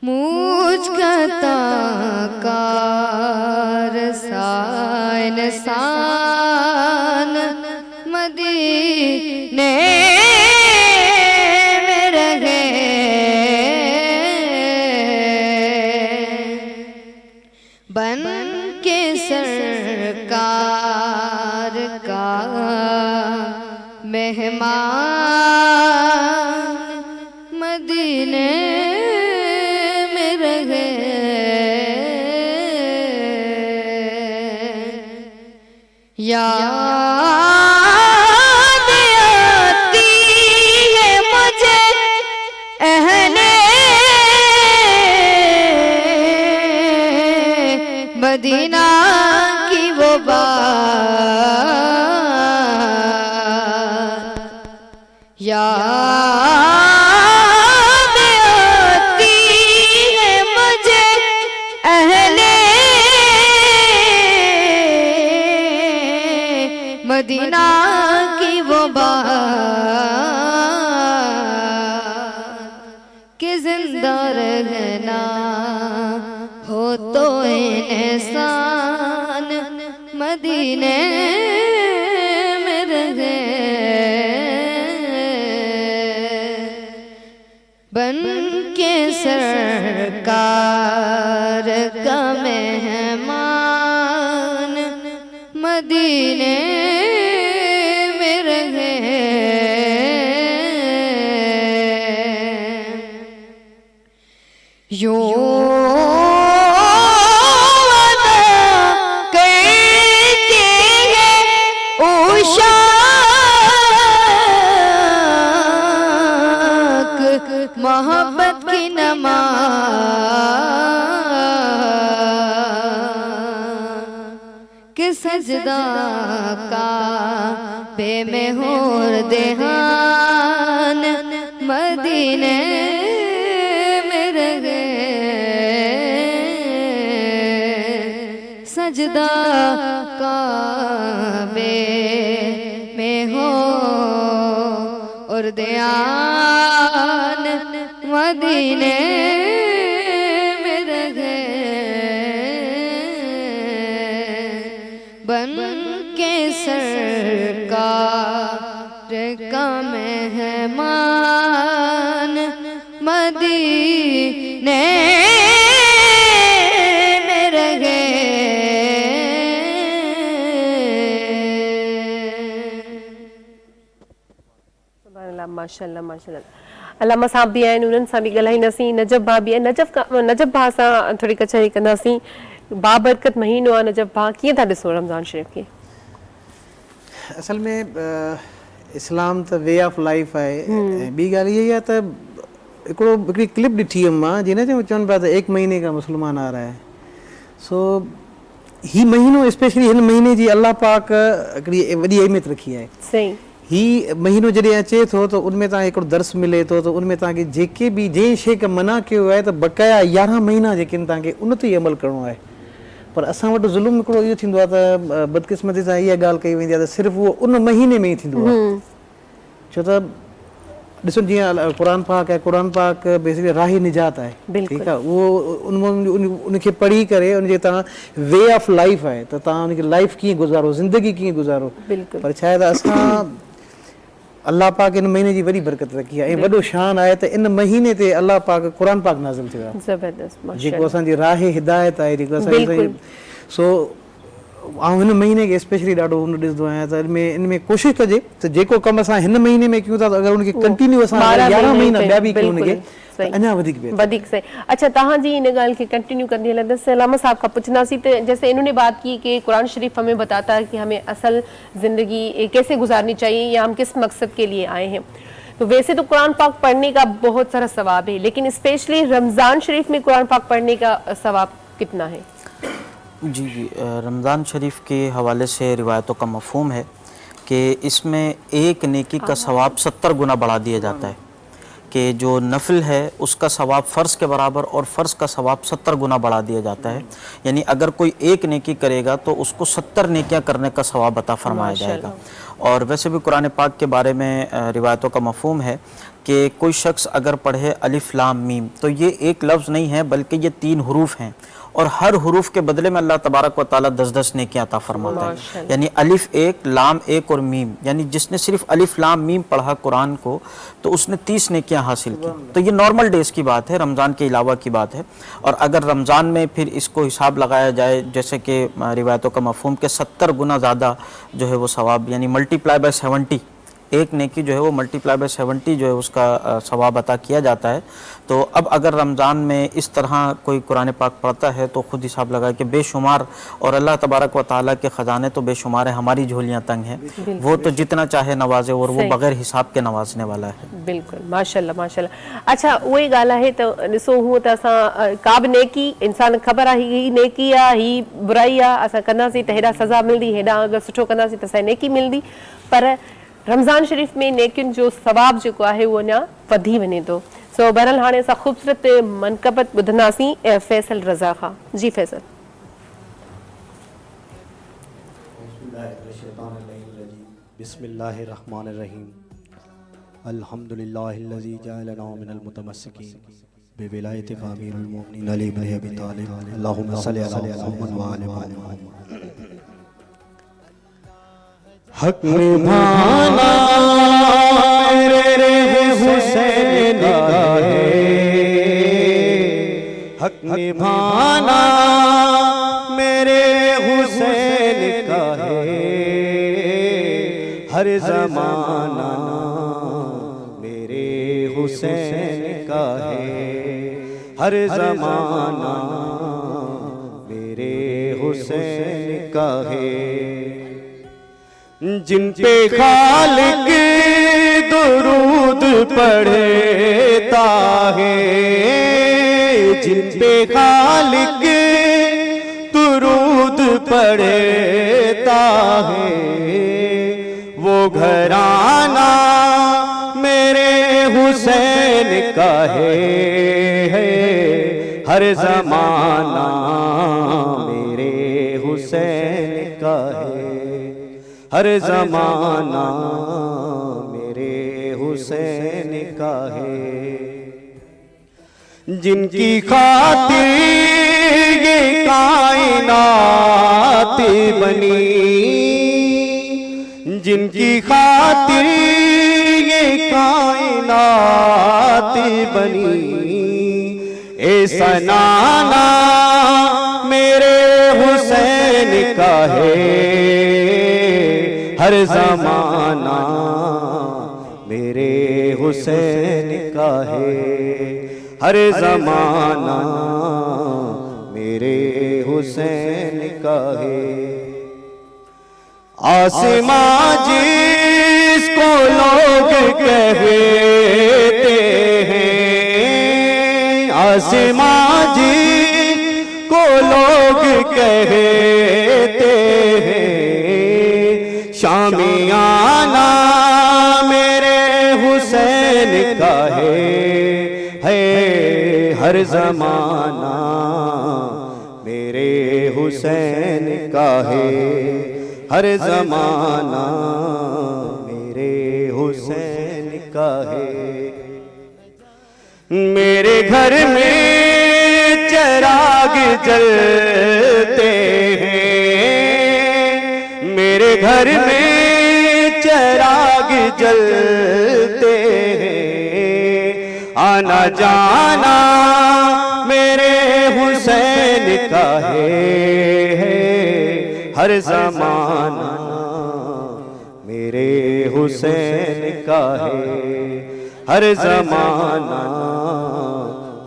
मुझ का ताकार साइन सान मदीने में रहे बन के सरकार का मेहमान मदीने में रहे या याद आती है मुझे अहले मदीना की वो बात कि जिंदा रहना हो तो इंसान मदीने में रहे बन के सरकार का मेहमान मदीने में रहे यूं मोहब्बत की नमाज़ के सजदा का बेमेहूर देहान मदीने में रहे सजदा का बेमेहूर देहान मदीने में रहे बन के सरकार का मेहमान मदीने में रहे माशाल्लाह माशाल्लाह अलामा साहब भी आहिनि उन्हनि सां बि ॻाल्हाईंदासीं नजब भाउ बि आहे नजब भाउ सां थोरी कचहरी कंदासीं बाबरकत महीनो आहे नजब भाउ कीअं था ॾिसो रमज़ान शरीफ़ खे असल में इस्लाम त वे ऑफ लाइफ आहे ऐं ॿी ॻाल्हि इहा ई आहे त हिकिड़ी क्लिप ॾिठी हुयमि मां जिन ते चवनि पिया त 1 महीने का मुसलमान आ रहा है सो ही महीनो स्पेशली हिन महीने जी अल्लाह पाक हिकिड़ी वॾी अहमियत रखी आहे सही ही महीनो जॾहिं अचे थो त उनमें तव्हांखे हिकिड़ो दर्स मिले थो त उनमें तव्हांखे जेके बि जंहिं शइ खे मना कयो आहे त बक़ाया 11 महीना जेके आहिनि तव्हांखे उन ते ई अमल करिणो आहे पर असां वटि ज़ुल्म हिकिड़ो इहो थींदो आहे त बदकिस्मती सां इहा ॻाल्हि कई वेंदी आहे त सिर्फ़ु उहो उन महीने में ई थींदो आहे छो त ॾिसो जीअं क़ुर पाक आहे क़ुर पाक बेसिकली राह निजात आहे ठीकु आहे उहो उनखे पढ़ी करे उनजे तव्हां वे ऑफ लाइफ आहे त तव्हां उनखे लाइफ कीअं गुज़ारो ज़िंदगी कीअं गुज़ारो पर छा आहे त असां अल्लाह पाक इन महीने जी वॾी बरकत रखी आहे ऐं वॾो शान आहे त इन महीने ते अल्लाह पाक क़ुर पाक नाज़िल थियो आहे जेको असांजी राह हिदायत आहे जेको असांजी सो आउं हिन महीने खे स्पेशली ॾाढो हुन ॾिसंदो आहियां त इन में कोशिशि कजे त जेको कमु असां हिन महीने में कयूं था त अगरि उनखे कंटिन्यू असां 11 महीना ॿिया बि कयूं उनखे अञा वधीक सही अच्छा तव्हांजी इन ॻाल्हि खे कंटिन्यू कंदी हलंदसि अलामा साहब खां पुछंदासीं तो जैसे इन्होंने बात की कि कुरान शरीफ हमें बताता है कि हमें असल ज़िंदगी कैसे गुजारनी चाहिए या हम किस मकसद के लिए आए हैं तो वैसे तो कुरान पाक पढ़ने का बहुत सारा सवाब है लेकिन स्पेशली रमज़ान शरीफ में कुरान पाक पढ़ने का सवाब कितना है जी रमज़ान शरीफ के हवाले से रिवायतों का मफ़हूम है कि इसमें एक नेकी का सवाब 70 गुना बढ़ा दिया जाता है कि जो नफिल है उसका सवाब फ़र्ज़ के बराबर और फ़र्ज़ का सवाब 70 गुना बढ़ा दिया जाता है यानी अगर कोई एक नेकी करेगा तो उसको 70 नेकियां करने का सवाब अता फरमाया जाएगा और वैसे भी कुरान पाक के बारे में रिवायतों का मफ़हूम है कि कोई शख्स अगर पढ़े अलिफ लाम मीम तो ये एक लफ्ज़ नहीं है बल्कि ये 3 हरूफ हैं और हर हरूफ के बदले में अल्लाह तबारक व ताला 10-10 नेकियां अता फरमाता है यानी अलिफ 1 लाम 1 और मीम यानी जिसने सिर्फ अलिफ लाम मीम पढ़ा कुरान को तो उसने 30 नेकियां हासिल की तो ये नॉर्मल डेज़ की बात है रमज़ान के अलावा की बात है और अगर रमज़ान में फिर इसको हिसाब लगाया जाए जैसे कि रिवायतों का मफ़हूम के 70 गुना ज़्यादा जो है वो सवाब यानी मल्टीप्लाई बाय 70 एक नेकी जो है वो मल्टीप्लाई बाय 70 जो है उसका सवाब अता किया जाता है तो अब अगर रमज़ान में इस तरह कोई कुरान पाक पढ़ता है तो ख़ुद हिसाब लगा कि बेशुमार और अल्लाह तबारक व ताला के ख़जाने तो बेशुमार है हमारी झोलियाँ तंग हैं वो तो जितना चाहे नवाजे और वो बग़ैर हिसाब के नवाजने वाला है बिल्कुल माशाल्लाह माशाल्लाह अच्छा उहे ॻाल्हि आहे त ॾिसो हूअं त असां का बि नेकी इंसान ख़बर आहे ही नेकी आहे ही बुराई आहे असां कंदासीं त हेॾा सज़ा मिलंदी हेॾा अगरि सुठो कंदासीं त असांखे नेकी मिलंदी पर रमज़ान शरीफ़ में नेकियुनि जो सवाब जेको आहे उहो अञा वधी वञे थो। सो बहरहाल हाणे असां ख़ूबसूरत मनक़बत ॿुधंदासीं फैसल रज़ा खां। जी फैसल। बिस्मिल्लाहिर्रहमानिर्रहीम। अल्हम्दुलिल्लाहिल्लज़ी जअलना मिनल मुतमस्सिकीन बिविलायति अमीरुल मोमिनीन अली इब्न अबी तालिब। अल्लाहुम्मा सल्लि अला मुहम्मद व आलि मुहम्मद। हक निभाना मेरे हुसैन का है, हक निभाना मेरे हुसैन का है, हर ज़माना मेरे हुसैन का है, हर ज़माना मेरे हुसैन का है। जिन पे खालिक दुरूद पढ़ता है, जिन पे खालिक दुरूद पढ़ता है, वो घराना मेरे हुसैन का है, हर ज़माना मेरे हुसैन का है, हर ज़माना मेरे हुसैन का है। जिनकी खातिर ये कायनात बनी, जिनकी खातिर ये कायनात बनी, ऐसा नाना मेरे हुसैन का है, हर ज़माना मेरे हुसैन का है, हर ज़माना मेरे हुसैन का है। आसमां जिसको लोग कहते हैं, आसमां जिसको लोग कहते हैं, शामियाना मेरे हुसैन का है, हर ज़माना मेरे हुसैन का है, हर ज़माना मेरे हुसैन का है। मेरे घर में चिराग जलते हैं, मेरे घर में चिराग जलते हैं, आना जाना मेरे हुसैन का है, हर ज़माना मेरे हुसैन का है, हर ज़माना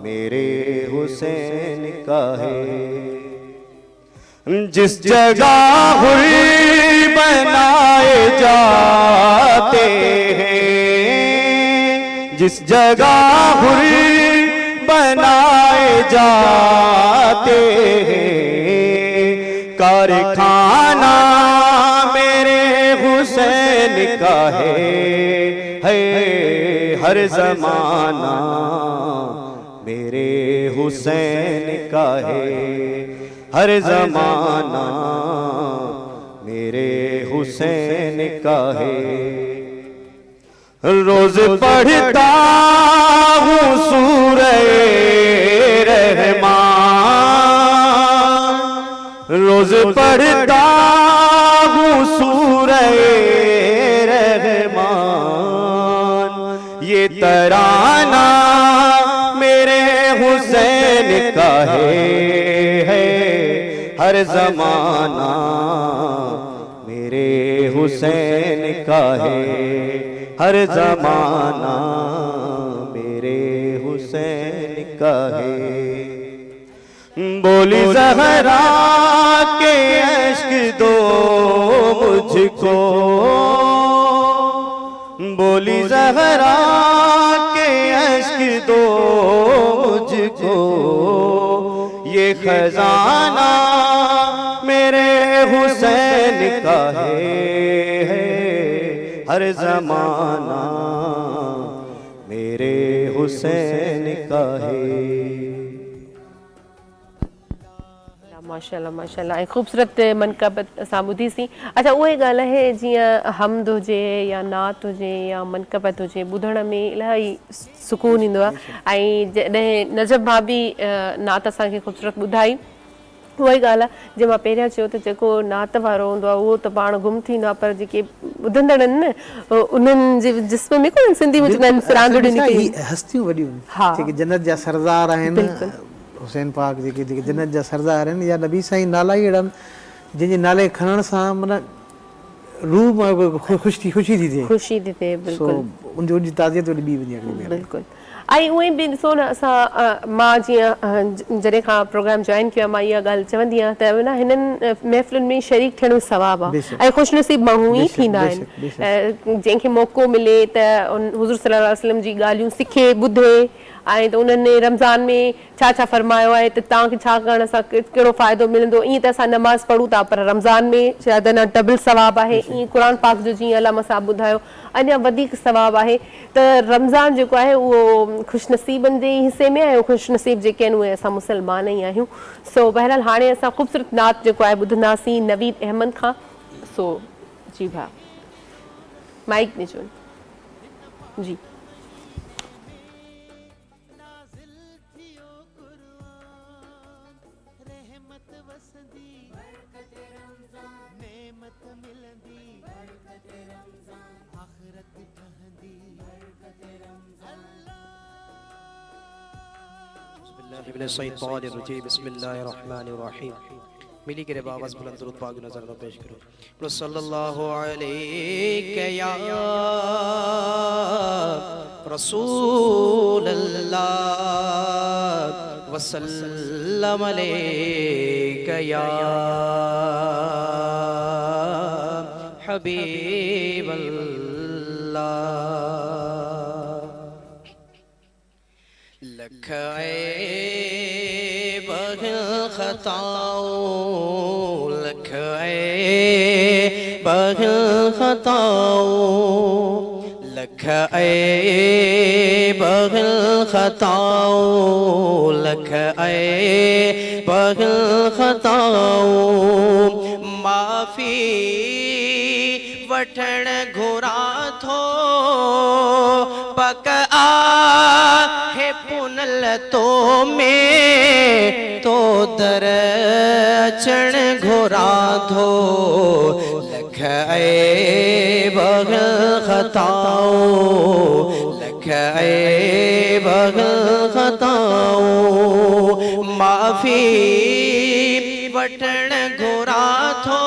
मेरे हुसैन का है। जिस जगह हुई बनाए जाते हैं, जिस जगह हुई बनाए जाते हैं, कारखाना मेरे हुसैन का है, हर ज़माना मेरे हुसैन का है, हर ज़माना मेरे हुसैन का है। रोज पढ़ता हूँ सूरे रहमान, रोज पढ़ता हूँ सूरे रहमान, ये तराना मेरे हुसैन का है, हर ज़माना मेरे हुसैन का है, हर ज़माना मेरे हुसैन का है। बोली ज़हरा के अश्क दो मुझको, बोली ज़हरा के अश्क दो मुझको, ये खजाना मेरे हुसैन का है, हर ज़माना मेरे हुसैन का है। माशाल्लाह माशाल्लाह ऐं ख़ूबसूरत मनक़बत असां ॿुधीसीं। अच्छा उहे ॻाल्हि आहे जीअं हमद हुजे या नात हुजे या मनक़बत हुजे ॿुधण में इलाही सुकून ईंदो आहे। ऐं जॾहिं नजब भाभी नात असांखे ख़ूबसूरत ॿुधाई उहा ई ॻाल्हि आहे जे मां पहिरियां चयो त जेको नात वारो हूंदो आहे उहो त पाण गुम थींदो आहे, पर जेके ॿुधंदड़ आहिनि न उन्हनि जे जिस्म में कोन सिंधी में चवंदा आहिनि सिरांदड़ियूं निकिरी हस्तियूं वॾियूं हा जेके जन्नत जा सरदार आहिनि, हुसैन पाक जेके जेके जन्नत जा सरदार आहिनि या नबी साईं नाला ई अहिड़ा आहिनि जंहिंजे नाले खणण सां माना रूह ख़ुशी थी थिए बिल्कुलु उनजी ताज़ियत वॾी ॿी वञे बिल्कुलु। ऐं उहे बि ॾिसो न असां मां जीअं जॾहिं खां प्रोग्राम जॉइन कयो आहे मां इहा ॻाल्हि चवंदी आहियां त न हिननि महफ़िलुनि में शरीक थियण में सवाबु आहे ऐं ख़ुशनसीब माण्हू ई थींदा आहिनि जंहिंखे मौक़ो मिले त हुज़ूर सल्लल्लाहु अलैहि वसल्लम जी ॻाल्हियूं सिखे ॿुधे ऐं त उन्हनि रमज़ान में छा छा फरमायो आहे त तव्हांखे छा करण सां कहिड़ो फ़ाइदो मिलंदो। ईअं त असां नमाज़ पढ़ूं था पर रमज़ान में शायदि अञा डबल सवाबु आहे। ईअं क़ुर पाक जो जीअं अलामा साहब ॿुधायो अञा वधीक सवाबु आहे। त रमज़ान जेको आहे उहो ख़ुशनसीबनि जे हिसे में आहे, ख़ुशनसीब जेके आहिनि उहे असां मुस्लमान ई आहियूं। सो बहरहाल हाणे असां ख़ूबसूरत नात जेको आहे ॿुधंदासीं नवीद अहमद खां। सो जी भाउ माइक ॾिजो जी। बिस्मिल्लाहिर्रहमानिर्रहीम। मिली के बाबा बुलंद दुरूद पाक नजर में पेश करो। सल्लल्लाहु अलैहि या रसूल अल्लाह वसल्लम अलैका या हबीब अल्लाह। लख खताओं लख बगल खताओं लख बगल खताओं लख बगल खताओं माफ़ी वठण घुरा थो पक आहे पुनल तो में तो दर अचण घुरा थो लख बगल खताओं लख बगल खताओं माफ़ी वठण घुरा थो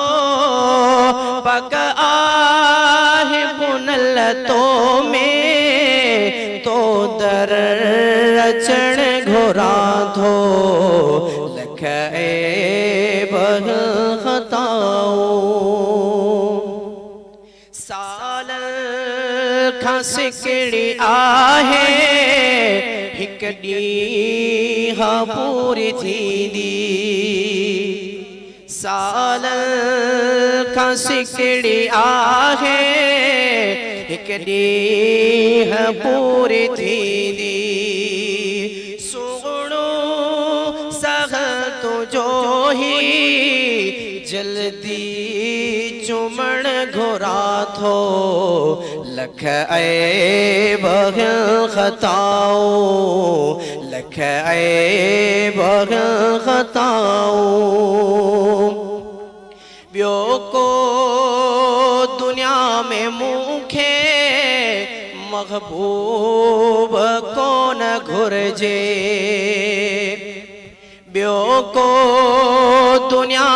पक आहे पुनल तो में तो दर अचण घुरा थो लख बगल खताओं साल खां सिकड़ी आहे हिक ॾींहुं पूरी थींदी साल खां सिकड़ी आहे हिक ॾींहुं पूरी थींदी सुगुणो सगल तुंहिंजो ही जल्दी चुमण घुरा थो लख बगल खताओं लख बगल खताओं ॿियो को दुनिया में मूंखे महबूब कोन घुर्जे ॿियो को दुनिया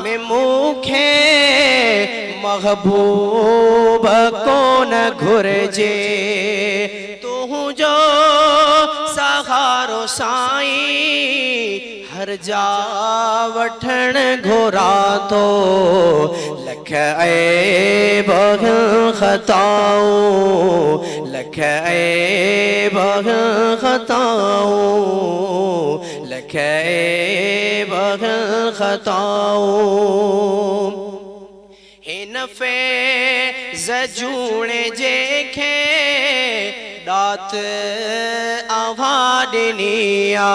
में मूंखे महबूब कोन घुर्जे तुंहिंजो सहारो साईं हर जा वठण घुरा थो लख बगल खताओं लख बगल खताओं लख बगल खताओं हिन इन फैज़ जूणे जेखे दात आवाडनिया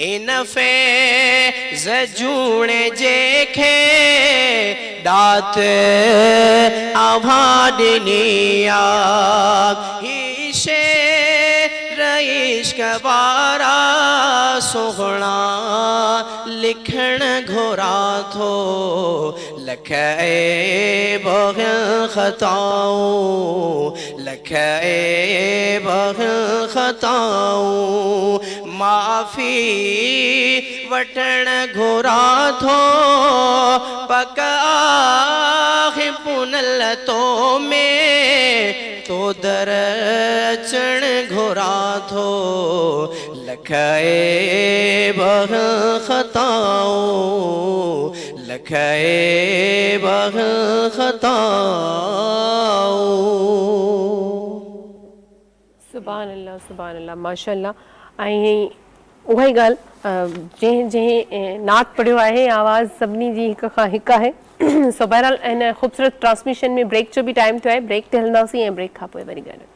इन फैज़ जूणे जेखे दात आवाडनिया ही शेर इश्क वारा सोहना लिखण घोरा थो लख बग़ल ख़ताऊं लख बग़ल ख़ताऊं माफ़ी वठण घोरा थो पक आहे पुनल तो में तो दर अचण घोरा थो लख बग़ल ख़ताऊं लख बग़ल ख़ताऊं। सुभान अल्लाह माशाअल्लाह। ऐं उहा ई ॻाल्हि जंहिं जंहिं नात पढ़ियो आहे आवाज़ सभिनी जी हिक खां हिकु आहे। सो बहरहाल हिन ख़ूबसूरत ट्रांसमिशन में ब्रेक जो बि टाइम थियो आहे, ब्रेक ते हलंदासीं ऐं ब्रेक खां पोइ वरी ॻाल्हि।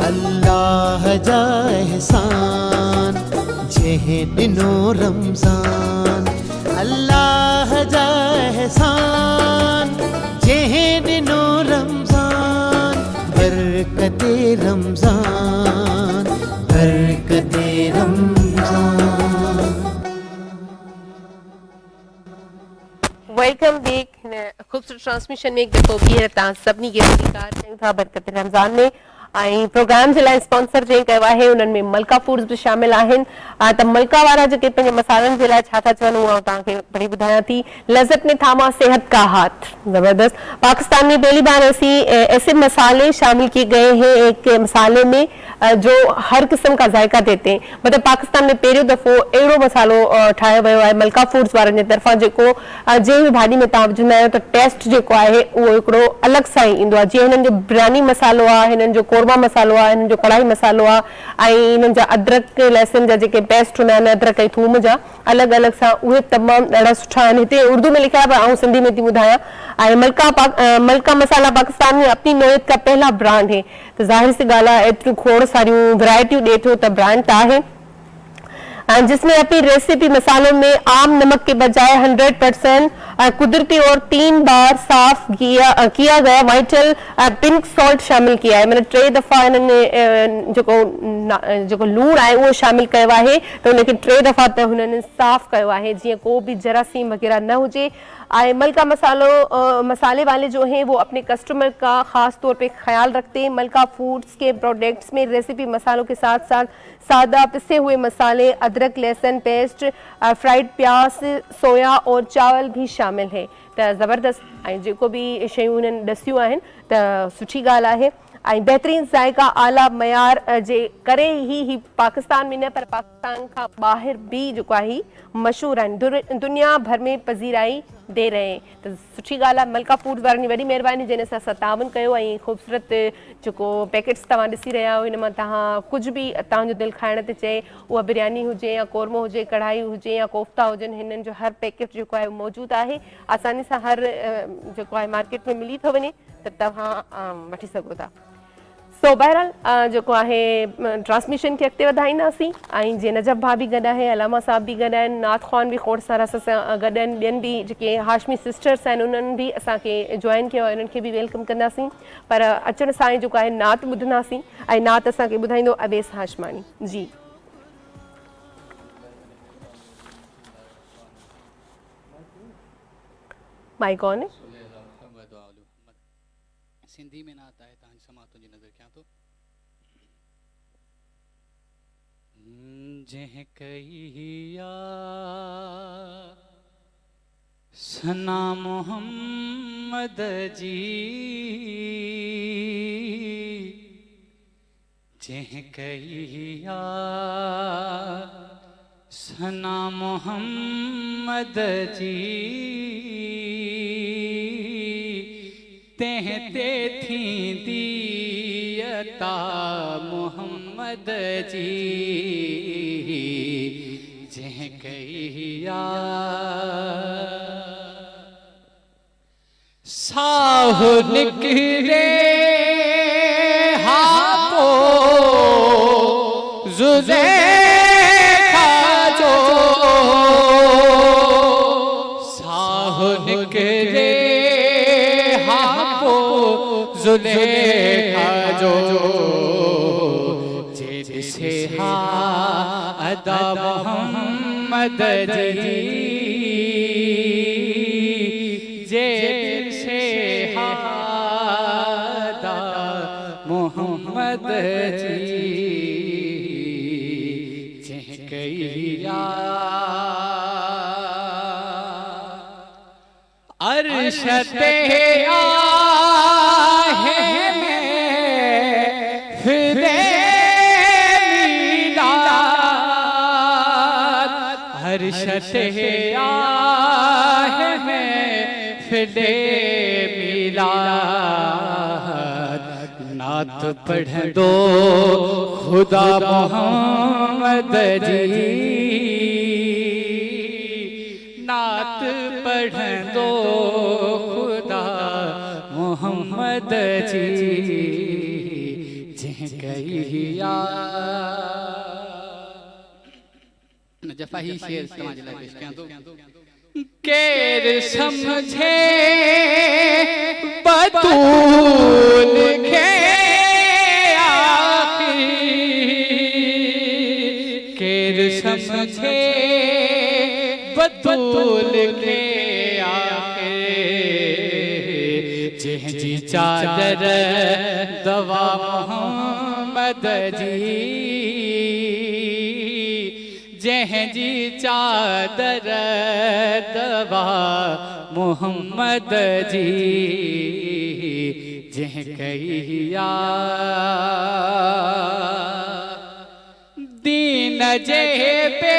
अल्लाह जा एहसान जंहिं ॾिनो रमज़ान अल्लाह जा एहसान जंहिं ॾिनो रमज़ान बरकते रमज़ान बरकते रमज़ान। वेलकम बैक हिन ख़ूबसूरत ट्रांसमिशन में हिकु दफ़ो ॿीहर तव्हां सभिनी खे स्वीकार कयूं था बरकत रमज़ान में। ऐं प्रोग्राम जे लाइ स्पॉन्सर जंहिं कयो आहे उन्हनि में मलका फूड्स बि शामिल आहिनि। त मलका वारा जेके पंहिंजे मसालनि जे लाइ छा था चवनि उहा तव्हांखे वरी ॿुधायां थी। लज़्ज़त में थामा सेहत का हाथ, ज़बरदस्त। पाकिस्तान में पहली बार ऐसे मसाले शामिल किए गए हैं एक मसाले में जो हर किस्म का जायका देते हैं। मतलब पाकिस्तान में पहिरियों दफ़ो अहिड़ो मसालो ठाहियो वियो आहे मलका फूड्स वारनि जे तरफ़ां जेको जंहिं बि भाॼी में तव्हां विझंदा आहियो त टेस्ट जेको आहे उहो हिकिड़ो अलॻि सां ई ईंदो आहे। जीअं हिननि जो बिरयानी मसालो आहे, हिननि जो कोरमा मसालो आहे, हिननि जो कढ़ाई मसालो आहे ऐं हिननि जा अदरक लहसुन जा जेके पेस्ट हूंदा आहिनि अदरक ऐं थूम जा अलॻि अलॻि सां उहे तमामु ॾाढा सुठा आहिनि। हिते उर्दू में लिखिया पर आउं सिंधी में थी ॿुधायां। ऐं मलका मसाला पाकिस्तान में अपनी नौयत का पहला ब्रांड है। तो ज़ाहिर सी ॻाल्हि आहे एतिरियूं खोड़ सारियूं वैरायटियूं ॾिए थो त ब्रांड त आहे। जिसमें अपनी रेसिपी मसालों में आम नमक के बजाय 100% कुदरती और 3 बार साफ किया गया वाइटल पिंक सॉल्ट शामिल किया है। मतलब 3 दफ़ा इन्होंने जेको लूण आहे उहो शामिल कयो आहे त उनखे 3 दफ़ा त हुननि साफ़ कयो आहे जीअं को भी जरासीम वग़ैरह न हुजे। मलका मसाले वाले जो हैं वो अपने कस्टमर का ख़ास तौर पे ख्याल रखते हैं। मलका फूड्स के प्रोडक्ट्स में रेसिपी मसालों के साथ साथ सादा पिसे हुए मसाले, अदरक लहसुन पेस्ट, फ्राइड प्याज, सोया और चावल भी शामिल है। त ज़बरदस्त ऐं जेको बि शयूं हुननि ॾसियूं आहिनि त सुठी ॻाल्हि आहे। ऐं बहितरीन ज़ाइका आला मयार जे करे ही पाकिस्तान में न पर पाकिस्तान खां ॿाहिरि बि जेको आहे मशहूरु आहिनि, दुनिया भर में पज़ीराई दे रहे हैं। त सुठी ॻाल्हि आहे। मलका फूड्स वारनि जी वॾी महिरबानी जंहिं सां ताउन कयो ऐं ख़ूबसूरत जेको पैकेट्स तव्हां ॾिसी रहिया आहियो हिन मां तव्हां कुझु बि तव्हांजो दिलि खाइण ते चए उहा बिरयानी हुजे या कोरमो हुजे, कढ़ाई हुजे या कोफ्ता हुजनि, हिननि जो हर पैकेट जेको आहे मौजूदु आहे। आसानी सां हर जेको आहे मार्केट में मिली थो वञे त तव्हां वठी सघो था। सो बहरहाल जेको आहे ट्रांसमिशन खे अॻिते वधाईंदासीं ऐं जीअं नजब भाउ बि गॾु आहे, अलामा साहब बि गॾु आहिनि, नात ख़्वान बि खोड़ सारा असां सां गॾु आहिनि, ॿियनि बि जेके हाशमी सिस्टर्स आहिनि उन्हनि बि असांखे जॉइन कयो आहे, उन्हनि खे बि वेलकम कंदासीं। पर अचण सां ई जेको आहे नात ॿुधंदासीं ऐं नात असांखे ॿुधाईंदो अवेस हाशमानी जी। माइक ऑन है। सिंधी में नात आहे तव्हांजी समातुनि जी नज़र कयां थो। जंहिं कई सना मोहम्मद जी, जंहिं कई सना मोहम्मद जी, तें ते थींदी अता मोहम्मद जी। कहिया साहो निकले हापो जुलेखा जो साहो निकले हापो जुलेखा जो जिसे हा अदा मोहम्मद जी जैसे हादा मोहम्मद जी जह कहिया अरशते आहे में फिरे अरशते आहे में फिरे मिलाद नात पढ़ दो खुदा मोहम्मद जी नात पढ़ दो खुदा मोहम्मद जी जह कहिया जफा ही शेर समाज ला पेश कयां तो केर समझे बतूल के आखिर केर समझे बतूल के आखिर जह जी चादर दवा मोहम्मद जी जह जी चादर दवा मोहम्मद जी जह कहिया दीन जे पे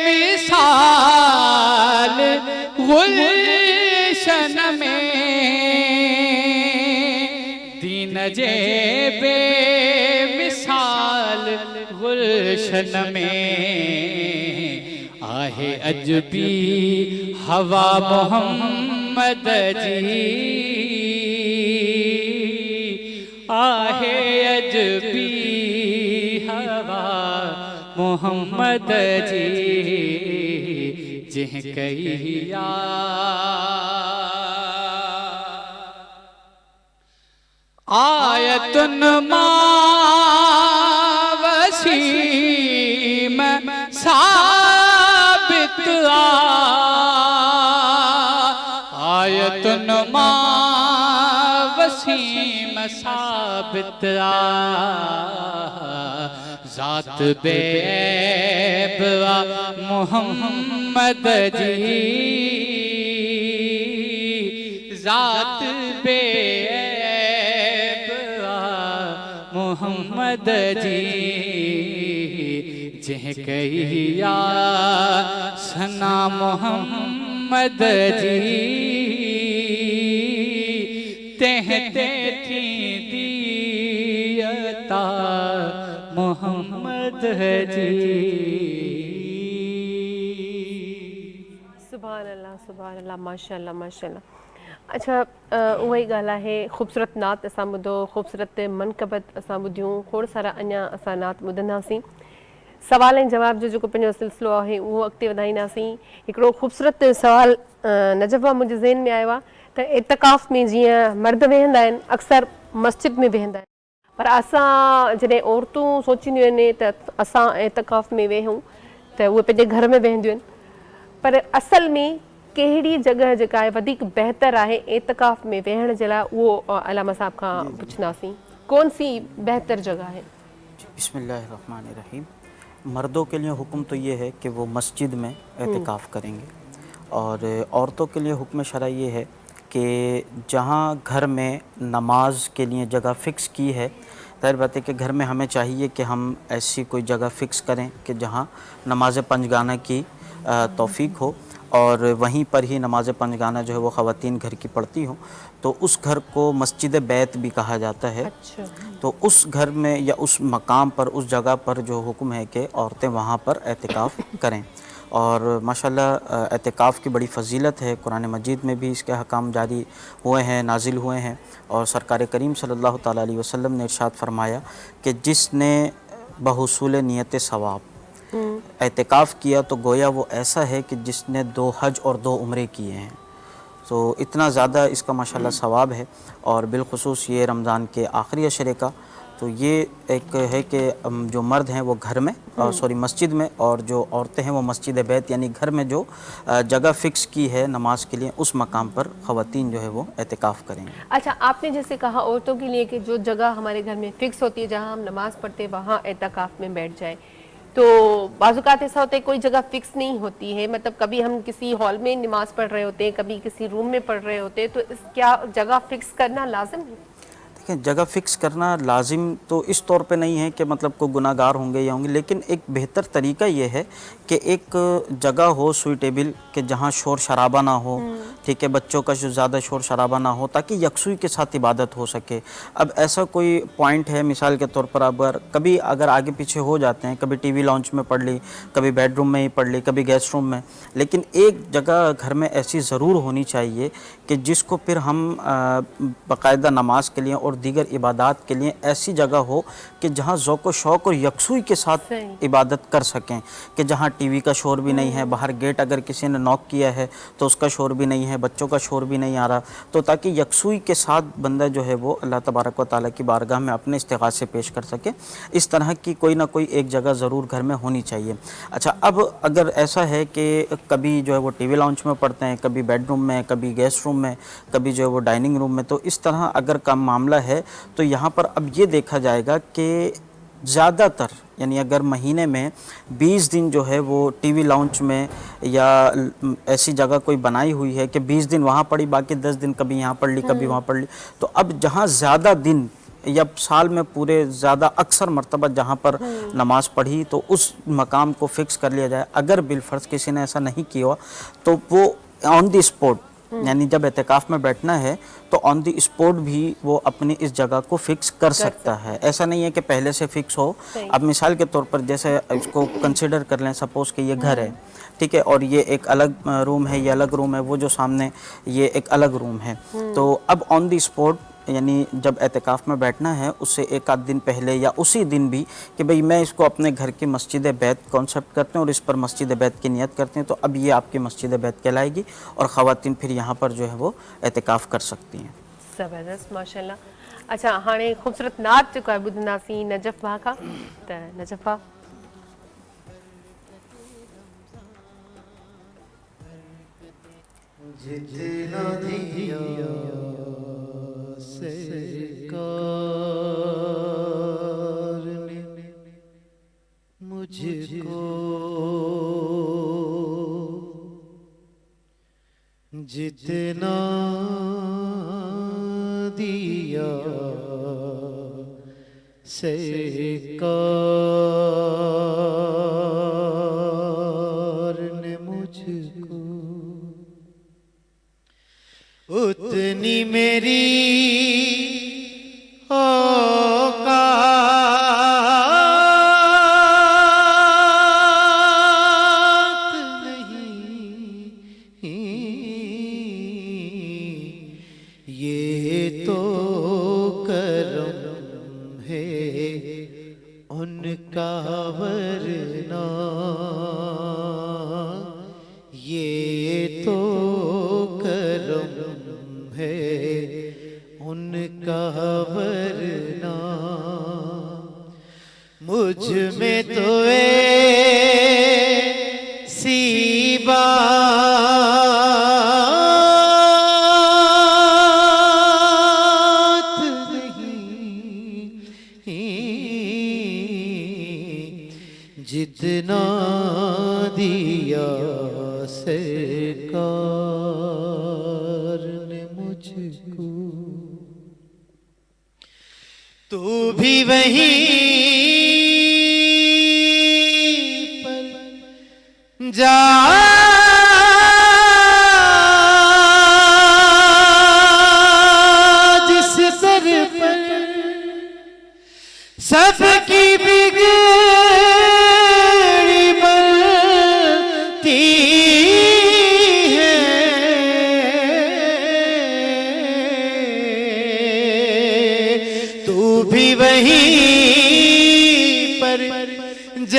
मिसाल गुलशन में दीन जे पे मिसाल गुलशन में आहे अजबी हवा मोहम्मद जी आहे अजबी हवा मोहम्मद जी जह कहिया आयतुन वसीम साबित आयतुन वसीम साबित ज़ात बेब मोहम्मद जी ज़ात बेब मोहम्मद जी जह कहिया सना मोहम्मद जी तेह ते थी दियता मोहम्मद जी सुभान अल्लाह माशाअल्लाह माशाअल्लाह। अच्छा वही ॻाल्हि आहे ख़ूबसूरत नात असां ॿुधो ख़ूबसूरत मनक़बत असां ॿुधियूं खोड़ सारा अञा असां नात ॿुधंदासीं सवाल ऐं जवाब जो जेको पंहिंजो सिलसिलो आहे उहो अॻिते वधाईंदासीं। हिकिड़ो ख़ूबसूरत सवाल नजफ़ मुंहिंजे ज़हन में आयो आहे त एतिकाफ़ में जीअं मर्द वेहंदा आहिनि अक्सर मस्जिद में वेहंदा आहिनि पर असां जॾहिं औरतूं सोचींदियूं आहिनि त असां एतिकाफ़ में वेहूं त उहे पंहिंजे घर में वेहंदियूं आहिनि पर असल में कहिड़ी जॻह जेका आहे वधीक बहितर आहे एतिकाफ़ में वेहण जे लाइ उहो अलामा साहब खां पुछंदासीं कौन सी बेहतर जगह है। बिस्मिल्लाहिर्रहमानिर्रहीम। मर्दों के लिए हुक्म तो ये है कि वो मस्जिद में एतिकाफ़ करेंगे और औरतों के लिए हुक्म शरई ये है कि जहाँ घर में नमाज के लिए जगह फ़िक्स की है ज़ाहिर बात है कि घर में हमें चाहिए कि हम ऐसी कोई जगह फ़िक्स करें कि जहाँ नमाज पंजगाना की तौफ़ीक हो और वहीं पर ही नमाज पंजगाना जो है वो ख़वातीन घर की पढ़ती हों, तो उस घर को मस्जिद बैत भी कहा जाता है। अच्छा। तो उस घर में या उस मकाम पर, उस जगह पर जो हुक्म है कि औरतें वहाँ पर एतिकाफ़ करें। और माशाल्लाह एतिकाफ़ की बड़ी फ़जीलत है, कुरान मजीद में भी इसके अहकाम जारी हुए हैं, नाजिल हुए हैं। और सरकार करीम सल्लल्लाहु ताला अलैहि वसल्लम ने इरशाद फरमाया कि जिसने बहुसूल नियत सवाब एतिकाफ़ किया तो गोया वो ऐसा है कि जिसने 2 हज और 2 उम्रे किए हैं। तो इतना ज़्यादा इसका माशाल्लाह सवाब है। और बिलखुसूस ये रमज़ान के आखिरी अशरे का, तो ये एक है कि जो मर्द हैं वो घर में सॉरी मस्जिद में, और जो औरतें हैं वो मस्जिद बैत यानी घर में जो जगह फ़िक्स की है नमाज के लिए, उस मकाम पर ख़वातीन जो है वो एतिकाफ़ करेंगे। अच्छा, आपने जैसे कहा औरतों के लिए कि जो जगह हमारे घर में फ़िक्स होती है जहाँ हम नमाज़ पढ़ते हैं वहाँ एतिकाफ़ में बैठ जाए, तो बाज़-औक़ात ऐसा होता है कोई जगह फ़िक्स नहीं होती है, मतलब कभी हम किसी हॉल में नमाज़ पढ़ रहे होते हैं, कभी किसी रूम में पढ़ रहे होते हैं, तो इस क्या जगह फ़िक्स करना लाज़िम है? देखिए, जगह फ़िक्स करना लाजिम तो इस तौर पे नहीं है कि मतलब कोई गुनाहगार होंगे या होंगे, लेकिन एक बेहतर तरीका ये है कि एक जगह हो सुइटेबल कि जहाँ शोर शराबा ना हो, ठीक है, बच्चों का जो ज़्यादा शोर शराबा ना हो, ताकि यकसुई के साथ इबादत हो सके। अब ऐसा कोई पॉइंट है, मिसाल के तौर पर अगर आगे पीछे हो जाते हैं, कभी टीवी लॉन्च में पढ़ ली, कभी बेडरूम में ही पढ़ ली, कभी गेस्ट रूम में, लेकिन एक जगह घर में ऐसी ज़रूर होनी चाहिए कि जिसको फिर हम बाकायदा नमाज के लिए और दीगर इबादत के लिए ऐसी जगह हो कि जहाँ ज़ौक़ व शौक़ और यकसुई के साथ इबादत कर सकें, कि जहाँ टीवी का शोर भी नहीं है, बाहर गेट अगर किसी ने नॉक किया है तो उसका शोर भी नहीं है, बच्चों का शोर भी नहीं आ रहा, तो ताकि यकसुई के साथ बंदा जो है वो अल्लाह तबारक व तआला की बारगाह में अपने इस्तिग़ासे पेश कर सके। इस तरह की कोई ना कोई एक जगह ज़रूर घर में होनी चाहिए। अच्छा, अब अगर ऐसा है कि कभी जो है वो टीवी लॉन्च में पढ़ते हैं, कभी बेडरूम में, कभी गेस्ट रूम में, कभी जो है वो डाइनिंग रूम में, तो इस तरह अगर का मामला है तो यहाँ पर अब ये देखा जाएगा कि ज़्यादातर यानी अगर महीने में 20 दिन जो है वो टीवी लॉन्च में या ऐसी जगह कोई बनाई हुई है कि 20 दिन वहाँ पढ़ी, बाकी 10 दिन कभी यहाँ पढ़ ली, कभी वहाँ पढ़ ली, तो अब जहाँ ज़्यादा दिन या साल में पूरे ज़्यादा अक्सर मरतबा जहाँ पर नमाज़ पढ़ी, तो उस मकाम को फ़िक्स कर लिया जाए। अगर बिलफ़र्ज़ किसी ने ऐसा नहीं किया तो वो ऑन द स्पॉट, यानी जब एतिकाफ़ में बैठना है तो ऑन द स्पॉट भी वो अपनी इस जगह को फ़िक्स कर सकता है। ऐसा नहीं है कि पहले से फ़िक्स हो। अब मिसाल के तौर पर जैसे इसको कंसिडर कर लें, सपोज़ कि ये घर है, ठीक है, और ये एक अलग रूम है, ये अलग रूम है, वो जो सामने ये एक अलग रूम है, तो अब ऑन द स्पॉट यानी जब एतिकाफ़ में बैठना है उससे एक आध दिन पहले या उसी दिन भी कि भाई मैं इसको अपने घर की मस्जिद बैत कॉन्सेप्ट करते हैं और इस पर मस्जिद बैत की नियत करते हैं, तो अब ये आपकी मस्जिद बैत कहलाएगी और ख़वातीन फिर यहाँ पर जो है वो एतिकाफ़ कर सकती हैं। ज़बरदस्त, माशाल्लाह। अच्छा, हाणे ख़ूबसूरत नात जेको आहे ॿुधंदासीं नजफ़ भाउ खां, त नजफ़ भाउ जितना दिया सरकार ने मुझको, जितना दिया सरकार ने मुझको, उतनी मेरी औकात नहीं, ये तो करम है उनका, वरना ये तो करम है उनका, वरना मुझ में तो ऐसी बात नहीं, जितना दिया सरकार ने मुझको, तू भी वहीं पर जा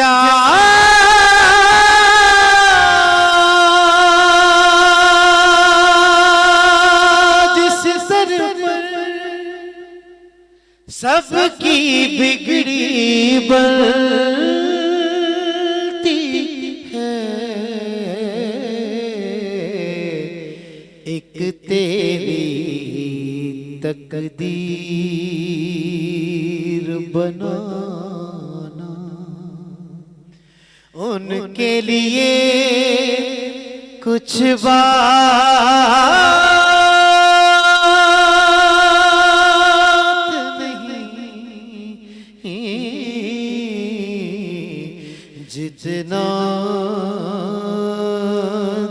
जा जिस सर पर सबकी बिगड़ी बनती है, एक तेरी तकदीर बनाना, उनके लिए कुछ बात नहीं, जितना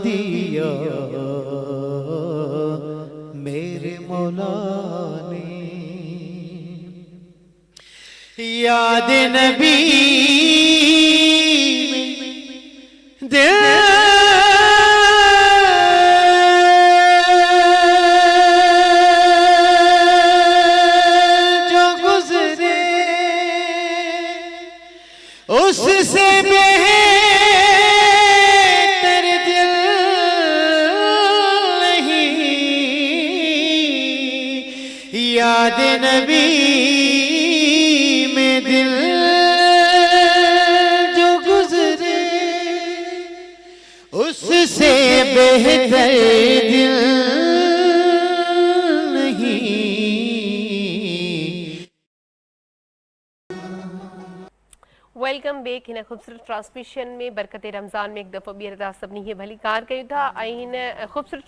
दिया मेरे मौला ने। याद नबी दिल जो गुजरे उससे बेहतर दिल नहीं। याद नबी में दिल जो गुजरे उससे बेहतर दिल नहीं। वेलकम बैक हिन ख़ूबसूरत ट्रांसमिशन में बरकत रमज़ान में एक दफ़ो ॿीहर तव्हां सभिनी खे भली कार कयूं था ऐं हिन ख़ूबसूरत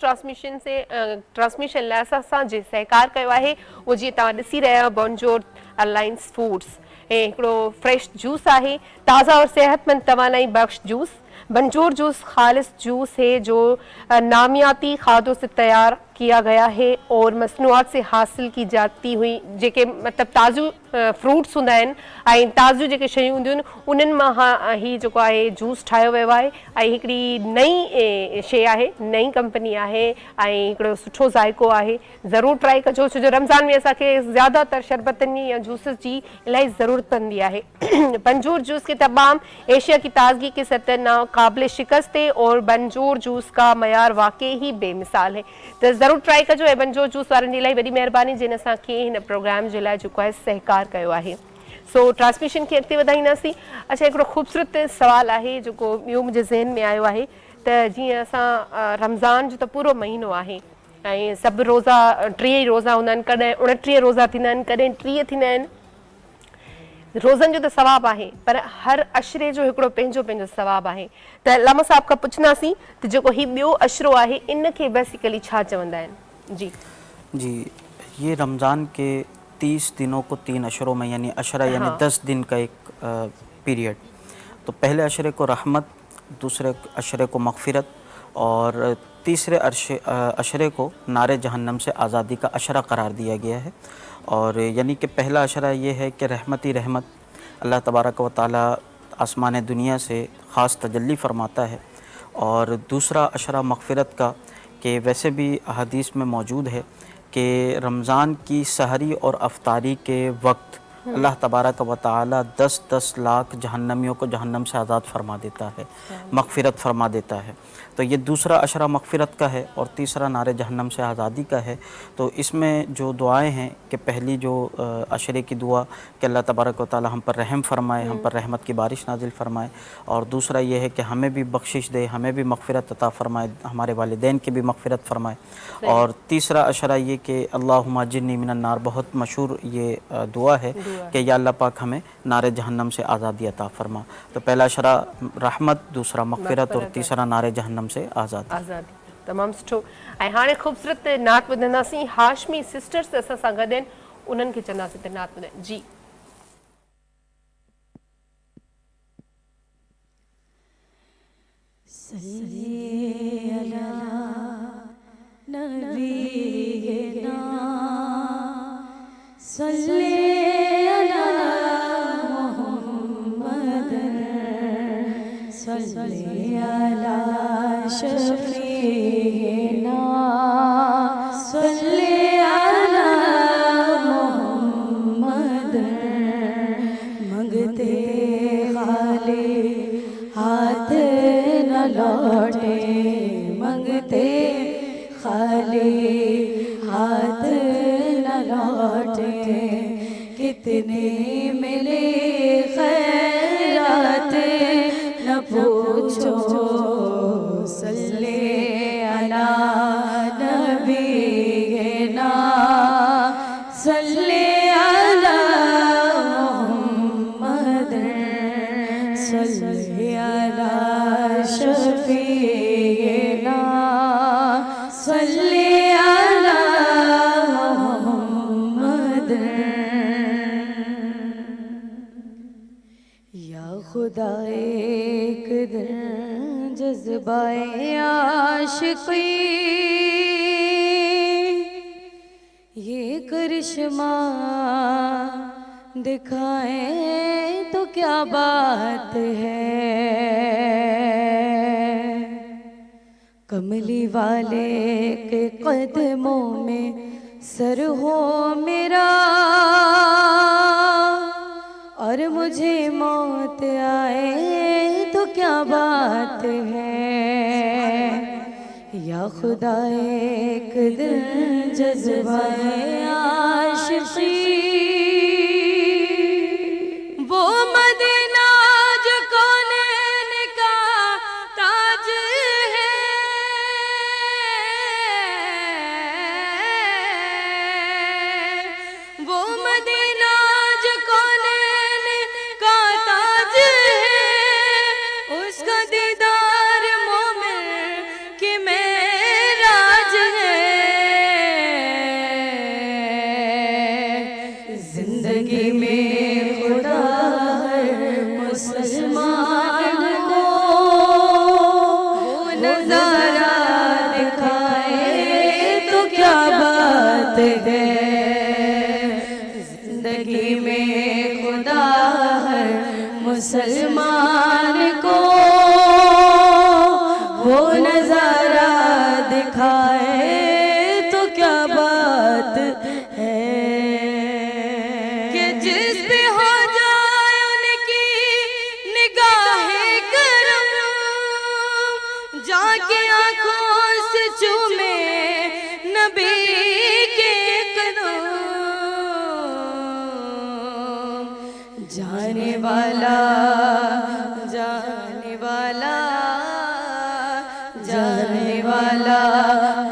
ट्रांसमिशन लाइ असां जे सहकार कयो आहे उहो जीअं तव्हां ॾिसी रहिया आहियो बॉन्जोर अलायंस फूड्स ऐं हिकिड़ो फ्रेश जूस आहे, ताज़ा और सेहतमंद तवानाई बख्श जूस। बंजूर जूस खालिस जूस है जो नामियाती खादों से तैयार किया गया है और मसनूआत से हासिल की जाती हुई जेके मतलब ताज़ू फ्रूट्स होंदा आहिनि ऐं ताज़ू जेके शयूं हूंदियूं आहिनि उन्हनि मां ही जेको आहे जूस ठाहियो वियो आहे ऐं हिकिड़ी नई शइ आहे, नई कंपनी आहे ऐं हिकिड़ो सुठो ज़ाइको आहे। ज़रूरु ट्राई कजो छो जो रमज़ान में असांखे ज़्यादातर शरबतनि या जूसिस जी इलाही ज़रूरत पवंदी आहे। बंजूर जूस के तमाम एशिया की ताजगी के सतह नाकाबिल शिकस्त है और बंजूर जूस का मयार वाकई ही बेमिसाल है। तो ज़रूरु ट्राई कजो ऐं बंजूर जूस वारनि जी इलाही वॾी महिरबानी जिन असांखे हिन प्रोग्राम जे लाइ जेको आहे सहकार कयो आहे। सो ट्रांसमिशन खे अॻिते वधाईंदासीं। अच्छा, हिकिड़ो ख़ूबसूरत सवाल आहे जेको ॿियो मुंहिंजे ज़हन में आयो आहे त जीअं असां रमज़ान जो त पूरो महीनो आहे ऐं सभु रोज़ा 30 रोज़ा हूंदा आहिनि, कॾहिं 29 रोज़ा थींदा आहिनि, कॾहिं 30 थींदा आहिनि। रोज़नि जो त सवाबु आहे पर हर अशरे जो हिकिड़ो पंहिंजो पंहिंजो सवाबु आहे। त लामा साहब खां पुछंदासीं त जेको ही ॿियो अशरो आहे इनखे बेसिकली छा चवंदा आहिनि? जी, ये रमज़ान के 30 दिनों को 3 अशरों में यानी अशरा यानी 10 दिन का एक पीरियड। तो पहले अशरे को रहमत, दूसरे अशरे को मग़फ़िरत और तीसरे अशरे को नारे जहन्नम से आज़ादी का अशरा करार दिया गया है। और यानी कि पहला अशरा ये है कि रहमत ही रहमत, अल्लाह तबारक व तआला आसमान दुनिया से ख़ास तजल्ली फरमाता है। और दूसरा अशरा मग़फ़िरत का कि वैसे भी हदीस में मौजूद है कि रमज़ान की सहरी और अफ्तारी के वक्त अल्लाह तबारक व तआला 10-10 लाख जहन्नमियों को जहन्नम से आज़ाद फरमा देता है, मग़फ़िरत फरमा देता है। तो ये दूसरा अशरा मग़फ़िरत का है और तीसरा नारे जहन्नम से आज़ादी का है। तो इसमें जो दुआएं हैं कि पहली जो अशरे की दुआ कि अल्लाह तबारक व तआला हम पर रहम फरमाए, हम पर रहमत की बारिश नाजिल फरमाए। और दूसरा ये है कि हमें भी बख्शिश दे, हमें भी मग़फ़िरत अता फ़रमाए, हमारे वालिदैन की भी मग़फ़िरत फ़रमाए। और तीसरा अशरा ये कि अल्लाहुम्मा अज्जिरनी मिनन नार, बहुत मशहूर ये दुआ है कि या अल्लाह पाक हमें नारे जहन्नम से आज़ादी अता फ़रमा। तो पहला अशरा रहमत, दूसरा मग़फ़िरत और तीसरा नारे जहन्नम से आज़ादी। तमामु सुठो। ऐं हाणे ख़ूबसूरत नात ॿुधंदासीं। हाशमी सिस्टर्स असां सां गॾु आहिनि, उन्हनि खे चवंदासीं त नात ॿुधाइनि। जी मंगते खाली लौटे मंगते खाली हाथ न लौटे कितने मिले खैरात न पूछो सल्ले अला नबी ना सल्ले अला मोहम्मद सल्ले अला शफीना सल्ले अला मोहम्मद या खुदा एक दिन जज्बाए आशिकी ये करिश्मा दिखाए तो क्या बात है कमली वाले के कदमों में सर हो मेरा और मुझे मौत आए तो क्या बात है या खुदा एक दिन जज्बाए आशिकी वो मदीना जो कौनैन का ताज है वो मदीना जो कौनैन का ताज है उसका दीदार मोमिन कि मेराज है जिंदगी में खुदा मुसलमान को वो नजारा दिखाए तो क्या बात है जिंदगी में खुदा हर मुसलमान को वो नजारा दिखाए तो क्या बात है कि जिस पे हो जाए उनकी निगाहें करम जाके आंखों से चूमे नबी के कदम जाने वाला जाने वाला जाने वाला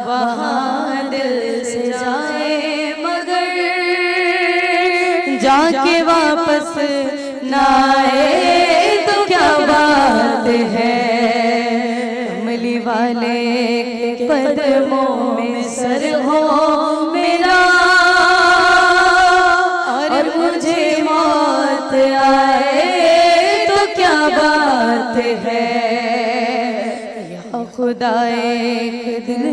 वहाँ दिल से जाए मगर जाके वापस ना आए तो क्या बात है कमली वाले के कदमों में सर हो मेरा और मुझे मौत आए तो क्या बात है या खुदा एक दिन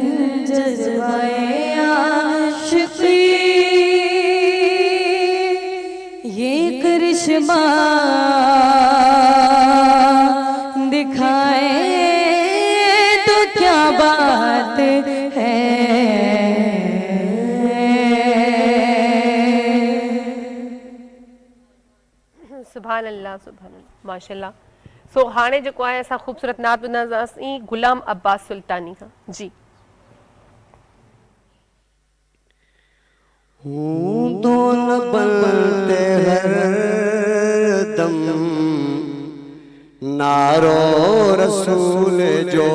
जज्बाए आशिकी ये करिश्मा दिखाए तो क्या बात है सुभान अल्लाह माशाल्लाह। सो हाणे जेको आहे असां ख़ूबसूरत नात ॿुधंदासीं गुलाम अब्बास सुल्तानी खां जी। दोन बनते हर दम नारो रसूल जो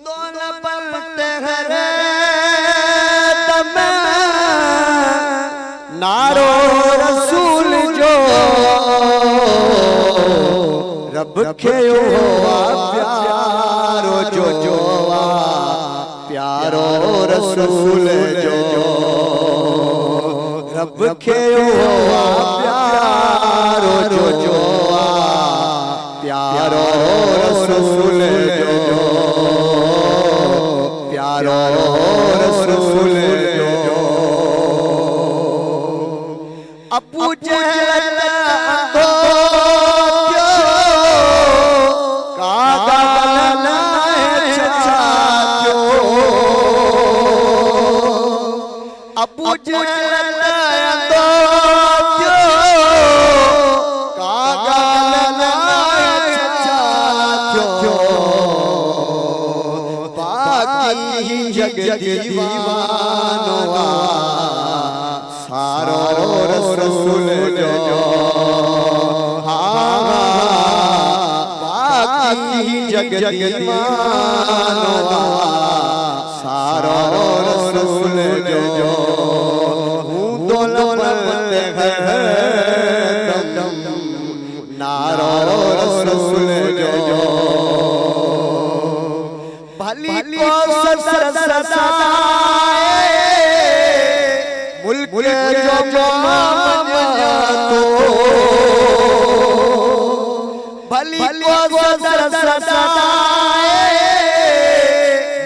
दोन बनते हर दम नारो रसूल जो रब खे प्यारो जो प्यारो रसूल जो रब खे प्यारो जो प्यारो रसूल जो प्यारो रसूल जो अबू जहल तो कागल जग दीवानो सारो रसूल जो बाकी जग दीवानो सारो रसूल जो दौलत है नारो रसूल जो भली को सदाए मुल्क जो मामला तो भली को सदाए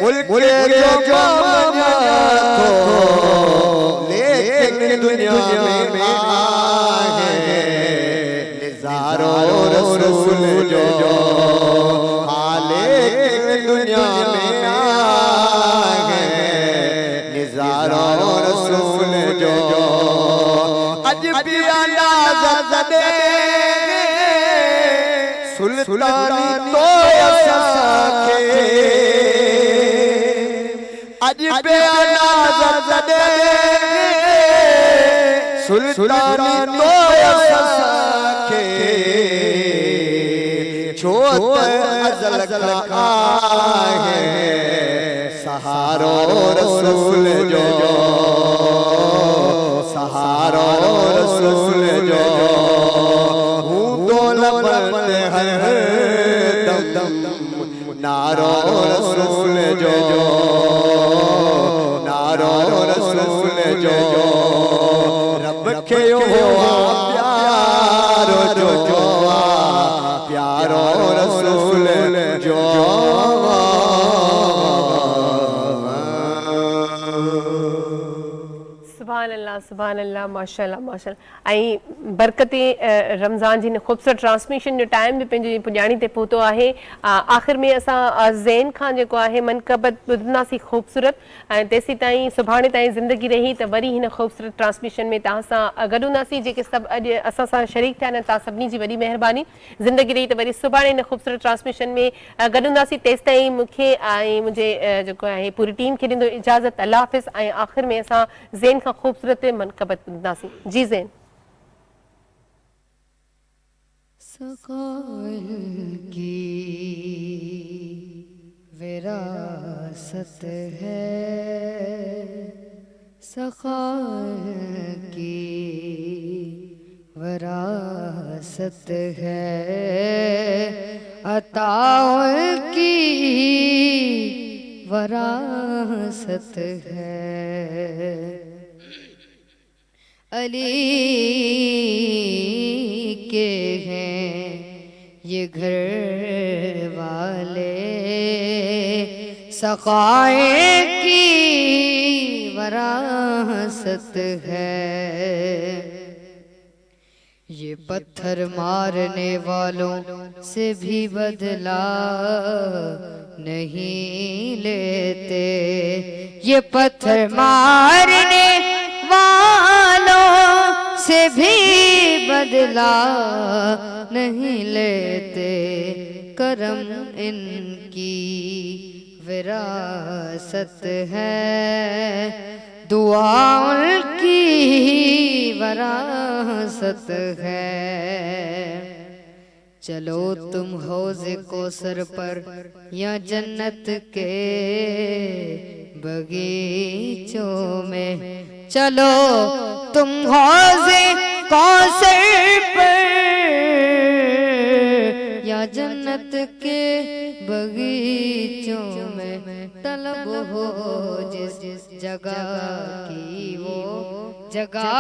मुल्क जो मामला तो लेकिन दुनिया में आए निज़ारो रसूल जो लेकिन दुनिया में आए निज़ारो रसूल जो अज भी अंदाज़ दे सुल्तानी तो असांखे अज भी अंदाज़ दे सुल्तानी तो असांखे छो अज़ल का है सहारो रसूल जो सहारो रसूल जो दौलत है दम नारो रसूल जो नारो रसूल जो रब के प्यारो जो प्यारो रसूल जो सुभान अल्लाह माशाअल्लाह माशाअल्लाह। ऐं बरकते रमज़ान जी ख़ूबसूरत ट्रांसमिशन जो टाइम बि पंहिंजी पुॼाणी ते पहुतो आहे। आख़िर में असां ज़ैन खां जेको आहे मनक़बत ॿुधंदासीं ख़ूबसूरत ऐं तेसीं ताईं सुभाणे ताईं ज़िंदगी रही त वरी हिन ख़ूबसूरत ट्रांसमिशन में तव्हां सां गॾु हूंदासीं। जेके सभु अॼु असां सां शरीक थिया आहिनि तव्हां सभिनी जी वॾी महिरबानी। ज़िंदगी रही त वरी सुभाणे हिन ख़ूबसूरत ट्रांसमिशन में गॾु हूंदासीं। तेसि ताईं मूंखे ऐं मुंहिंजे जेको आहे पूरी टीम खे ॾींदो इजाज़त। अल्लाह हाफ़िज़। ऐं आख़िर में असां ज़ैन खां ख़ूबसूरत मनक़बत ॿुधंदासीं। जी ज़ैन। सक़ाइल की विरासत है, सक़ाइल की विरासत है, अताउल की विरासत है। अली के हैं ये घर वाले, सक़ाए की वरासत है। ये पत्थर मारने वालों से भी बदला नहीं लेते, ये पत्थर मारने वालों से भी बदला नहीं लेते। करम इनकी विरासत है, दुआ उनकी विरासत है। चलो तुम हौज़े कौसर पर या जन्नत के बगीचों में, चलो तुम हौज़े कौसर पर या जन्नत के बगीचों में, तलब हो जिस जगह की वो जगह